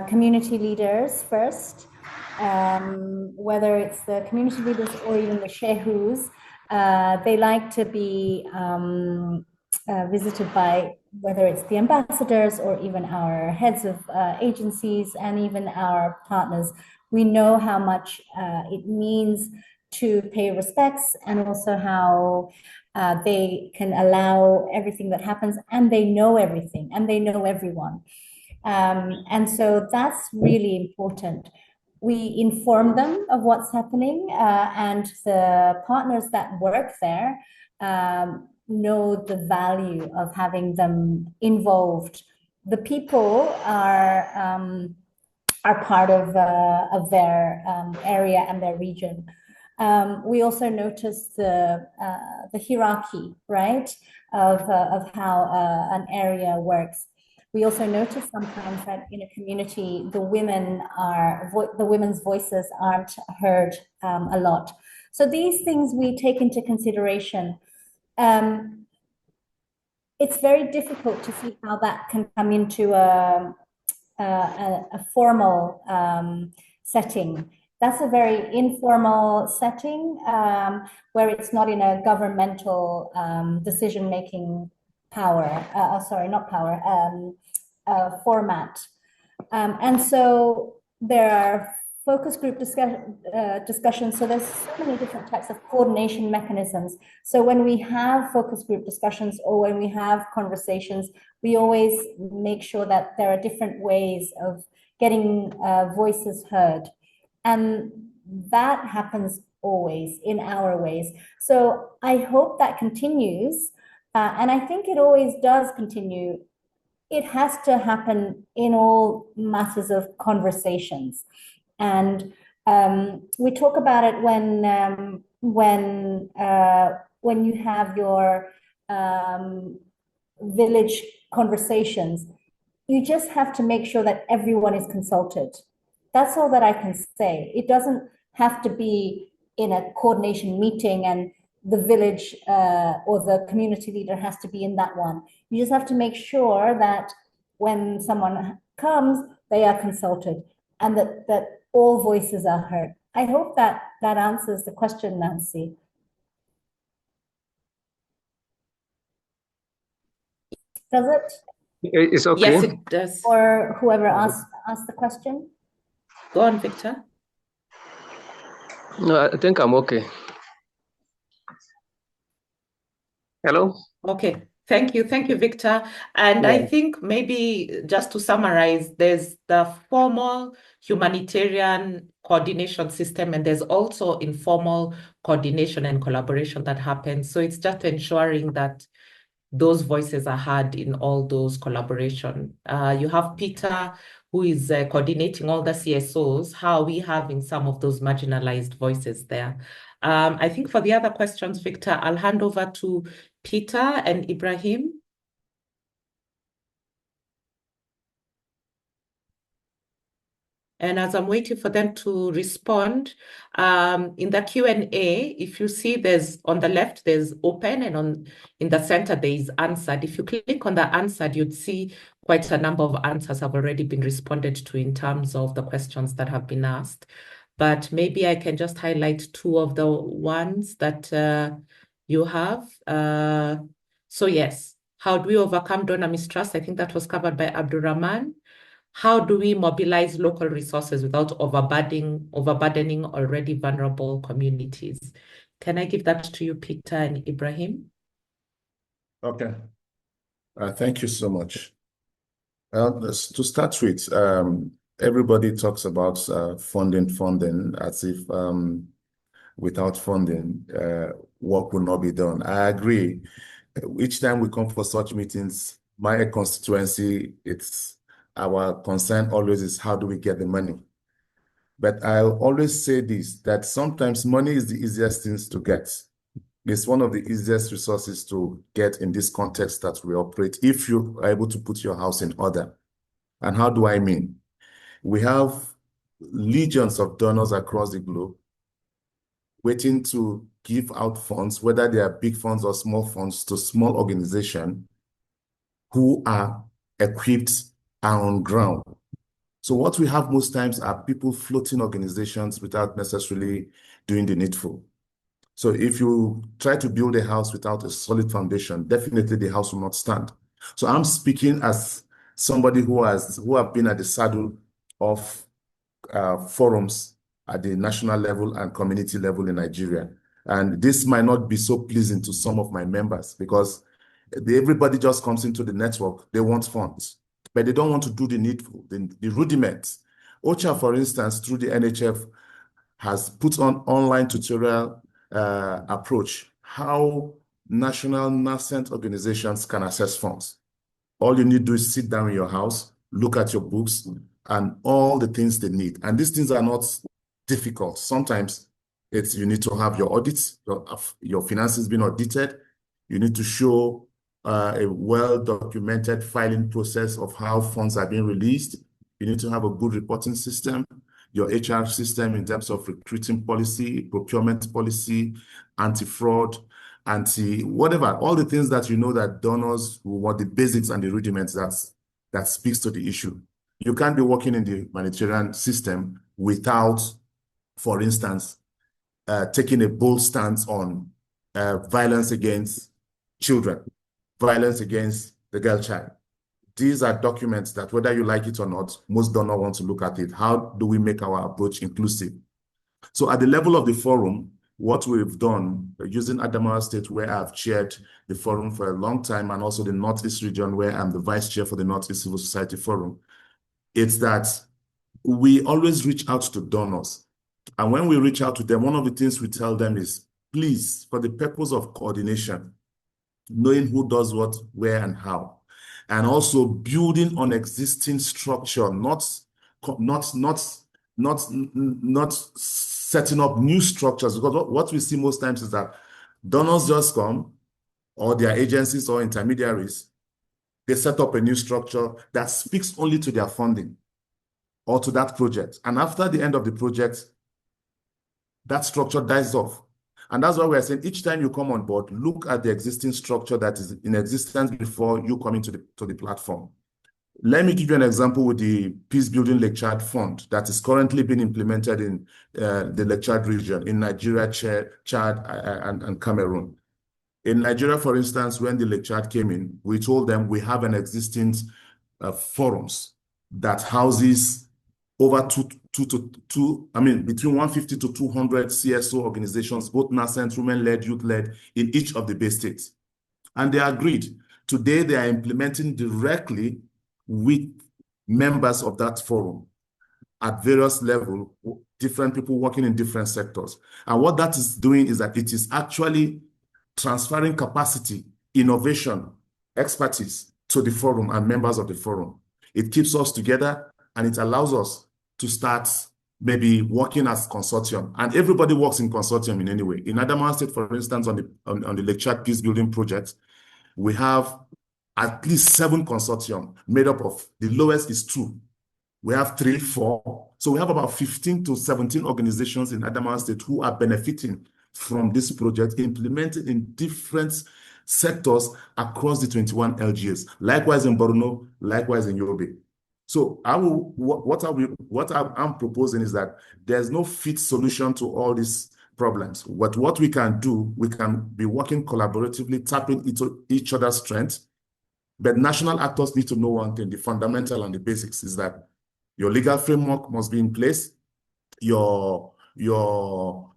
I: community leaders first, whether it's the community leaders or even the shehus, they like to be visited by, whether it's the ambassadors or even our heads of agencies and even our partners. We know how much it means to pay respects, and also how they can allow everything that happens, and they know everything and they know everyone. And so that's really important. We inform them of what's happening, and the partners that work there know the value of having them involved. The people are part of their area and their region. We also notice the hierarchy, right, of how an area works. We also notice sometimes that in a community, the women's voices aren't heard a lot. So these things we take into consideration. It's very difficult to see how that can come into a formal setting. That's a very informal setting where it's not in a governmental decision-making power. Sorry, not power. Format. And so there are focus group discussions. So there's so many different types of coordination mechanisms. So when we have focus group discussions or when we have conversations, we always make sure that there are different ways of getting voices heard. And that happens always in our ways. So I hope that continues. And I think it always does continue. It has to happen in all matters of conversations. And we talk about it when when you have your village conversations, you just have to make sure that everyone is consulted. That's all that I can say. It doesn't have to be in a coordination meeting and the village or the community leader has to be in that one. You just have to make sure that when someone comes, they are consulted and that all voices are heard. I hope that answers the question, Nancy. Does it?
E: It's okay.
A: Yes, it does.
I: Or whoever asked the question?
A: Go on, Victor.
E: No, I think I'm okay. Hello?
A: Okay. Thank you, Victor. And I think maybe just to summarize, there's the formal humanitarian coordination system, and there's also informal coordination and collaboration that happens. So it's just ensuring that those voices are heard in all those collaboration. You have Peter, who is coordinating all the CSOs. How are we having some of those marginalized voices there? I think for the other questions, Victor, I'll hand over to Peter and Ibrahim. And as I'm waiting for them to respond, in the Q&A, if you see there's on the left, there's open, and in the center, there is answered. If you click on the answered, you'd see quite a number of answers have already been responded to in terms of the questions that have been asked. But maybe I can just highlight two of the ones that you have. So yes, how do we overcome donor mistrust? I think that was covered by Abdulrahman. How do we mobilize local resources without overburdening already vulnerable communities? Can I give that to you, Peter and Ibrahim?
G: Okay. Thank you so much. To start with, everybody talks about funding as if without funding, work will not be done. I agree. Each time we come for such meetings, my constituency, our concern always is how do we get the money? But I always say this, that sometimes money is the easiest things to get. It's one of the easiest resources to get in this context that we operate if you are able to put your house in order. And how do I mean? We have legions of donors across the globe waiting to give out funds, whether they are big funds or small funds, to small organizations who are equipped and on ground. So what we have most times are people floating organizations without necessarily doing the needful. So if you try to build a house without a solid foundation, definitely the house will not stand. So I'm speaking as somebody who have been at the saddle of forums at the national level and community level in Nigeria. And this might not be so pleasing to some of my members because everybody just comes into the network, they want funds, but they don't want to do the needful, the rudiments. UNOCHA, for instance, through the NHF, has put on online tutorial approach, how national nascent organizations can access funds. All you need to do is sit down in your house, look at your books, and all the things they need. And these things are not difficult. Sometimes you need to have your audits, your finances being audited. You need to show a well-documented filing process of how funds are being released. You need to have a good reporting system, your HR system in terms of recruiting policy, procurement policy, anti-fraud, whatever, all the things that you know that donors will want, the basics and the rudiments that speaks to the issue. You can't be working in the humanitarian system without, for instance, taking a bold stance on violence against children, violence against the girl child. These are documents that whether you like it or not, most donors want to look at it. How do we make our approach inclusive? So at the level of the forum, what we've done, using Adamawa State, where I've chaired the forum for a long time, and also the Northeast region, where I'm the vice chair for the Northeast Civil Society Forum, it's that we always reach out to donors. And when we reach out to them, one of the things we tell them is, please, for the purpose of coordination, knowing who does what, where, and how, and also building on existing structure, not setting up new structures, because what we see most times is that Donors just come, or their agencies or intermediaries, they set up a new structure that speaks only to their funding or to that project. And after the end of the project, that structure dies off. And that's why we're saying each time you come on board, look at the existing structure that is in existence before you come into the platform. Let me give you an example with the Peace Building Lake Chad Fund that is currently being implemented in the Lake Chad region, in Nigeria, Chad, and Cameroon. In Nigeria, for instance, when the Lake Chad came in, we told them we have an existing forums that houses over between 150 to 200 CSO organizations, both nascent, women-led, youth-led, in each of the Bay states. And they agreed. Today, they are implementing directly with members of that forum at various levels, different people working in different sectors. And what that is doing is that it is actually transferring capacity, innovation, expertise to the forum and members of the forum. It keeps us together and it allows us to start maybe working as consortium. And everybody works in consortium in any way. In Adamawa State, for instance, on the Lake Chad Peace Building Project, we have at least 7 consortium made up of, the lowest is 2. We have 3, 4. So we have about 15 to 17 organizations in Adamawa State who are benefiting from this project, implemented in different sectors across the 21 LGAs. Likewise in Borno, likewise in Yobe. So what I'm proposing is that there's no fit solution to all these problems. But what we can do, we can be working collaboratively, tapping into each other's strengths. But national actors need to know one thing: the fundamental and the basics is that your legal framework must be in place, your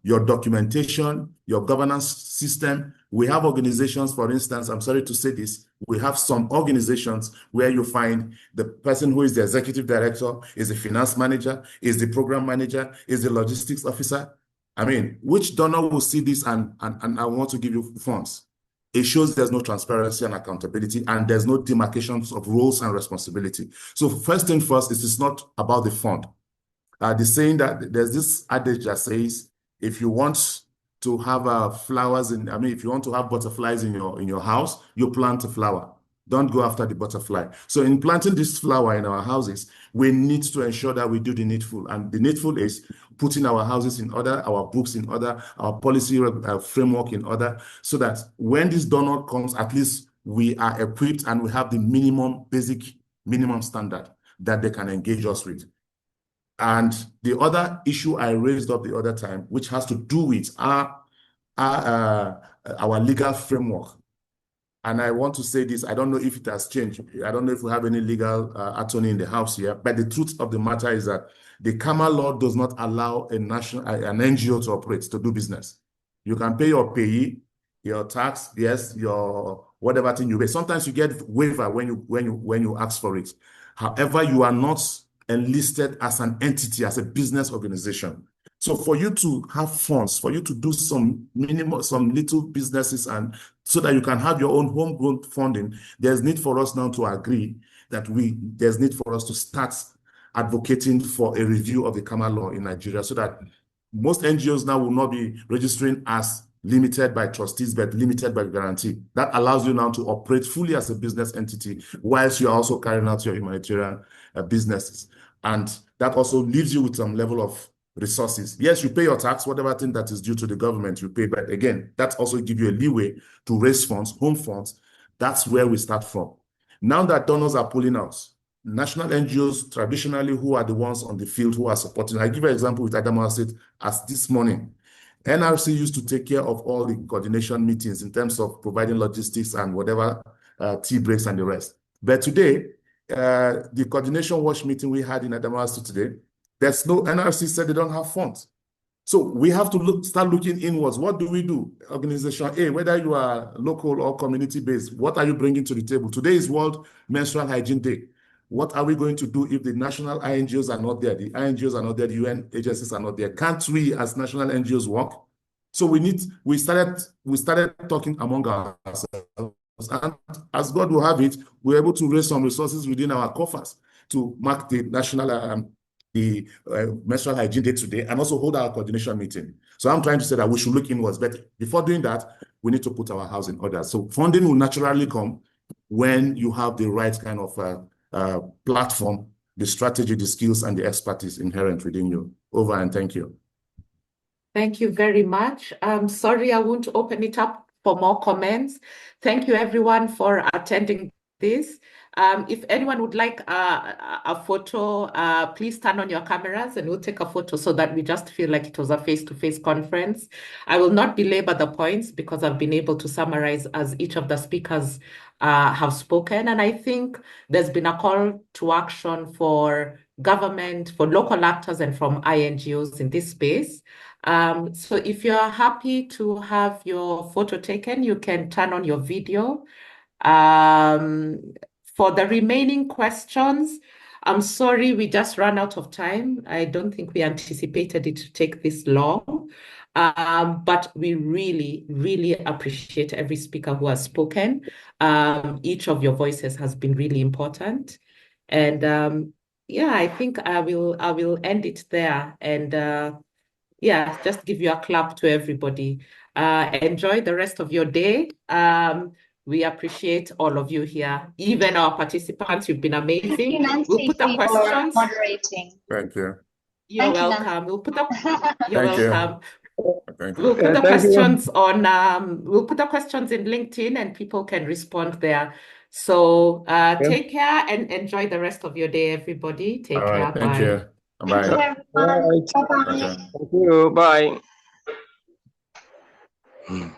G: documentation, your governance system. We have organizations, for instance, I'm sorry to say this, we have some organizations where you find the person who is the executive director is the finance manager, is the program manager, is the logistics officer. I mean, which donor will see this and I want to give you funds? It shows there's no transparency and accountability, and there's no demarcations of roles and responsibility. So first thing first, it is not about the fund. The saying that there's this adage that says, if you want to have flowers if you want to have butterflies in your house, you plant a flower. Don't go after the butterfly. So in planting this flower in our houses, we need to ensure that we do the needful. And the needful is putting our houses in order, our books in order, our policy framework in order, so that when this donor comes, at least we are equipped and we have the basic minimum standard that they can engage us with. And the other issue I raised up the other time, which has to do with our legal framework. And I want to say this, I don't know if it has changed. I don't know if we have any legal attorney in the house here, but the truth of the matter is that the KAMA law does not allow an NGO to operate, to do business. You can pay your payee, your tax, yes, your whatever thing you pay. Sometimes you get waiver when you ask for it. However, you are not enlisted as an entity, as a business organization. So for you to have funds, for you to do some little businesses, and so that you can have your own homegrown funding, there's need for us now to agree that there's need for us to start advocating for a review of the KAMA law in Nigeria, so that most NGOs now will not be registering as limited by trustees, but limited by guarantee. That allows you now to operate fully as a business entity, whilst you are also carrying out your humanitarian businesses. And that also leaves you with some level of resources. Yes, you pay your tax, whatever thing that is due to the government, you pay. But again, that also gives you a leeway to raise funds, home funds. That's where we start from. Now that donors are pulling out, national NGOs traditionally, who are the ones on the field who are supporting. I give an example with Adamawa State. As this morning, NRC used to take care of all the coordination meetings in terms of providing logistics and whatever tea breaks and the rest. But today, the coordination watch meeting we had in Adamawa State today, there's no, NRC said they don't have funds. So we have to start looking inwards. What do we do? Organization A, whether you are local or community-based, what are you bringing to the table? Today is World Menstrual Hygiene Day. What are we going to do if the national INGOs are not there? The INGOs are not there, the UN agencies are not there. Can't we as national NGOs work? So we started talking among ourselves. And as God will have it, we're able to raise some resources within our coffers to mark the national menstrual hygiene day today, and also hold our coordination meeting. So I'm trying to say that we should look inwards. But before doing that, we need to put our house in order. So funding will naturally come when you have the right kind of platform, the strategy, the skills, and the expertise inherent within you. Over and thank you.
A: Thank you very much. Sorry, I won't open it up for more comments. Thank you, everyone, for attending this. If anyone would like a photo, please turn on your cameras and we'll take a photo so that we just feel like it was a face-to-face conference. I will not belabor the points because I've been able to summarize as each of the speakers have spoken. And I think there's been a call to action for government, for local actors, and from INGOs in this space. So if you're happy to have your photo taken, you can turn on your video. For the remaining questions, I'm sorry, we just ran out of time. I don't think we anticipated it to take this long. But we really, really appreciate every speaker who has spoken. Each of your voices has been really important. And yeah, I think I will end it there. And yeah, just give you a clap to everybody. Enjoy the rest of your day. We appreciate all of you here, even our participants. You've been amazing.
D: Thank you, Nancy,
A: we'll put the questions.
D: for moderating.
G: Thank you.
A: You're welcome. We'll put up. You're
G: Thank
A: welcome.
G: Thank you.
A: We'll put the
E: Thank you.
A: questions on. We'll put the questions in LinkedIn, and people can respond there. So take care and enjoy the rest of your day, everybody. Take
G: All
A: care.
G: right. Thank
A: Bye.
G: you. Bye.
D: Thank you, everyone.
E: Right.
D: Bye-bye.
G: Okay.
E: Thank you. Bye.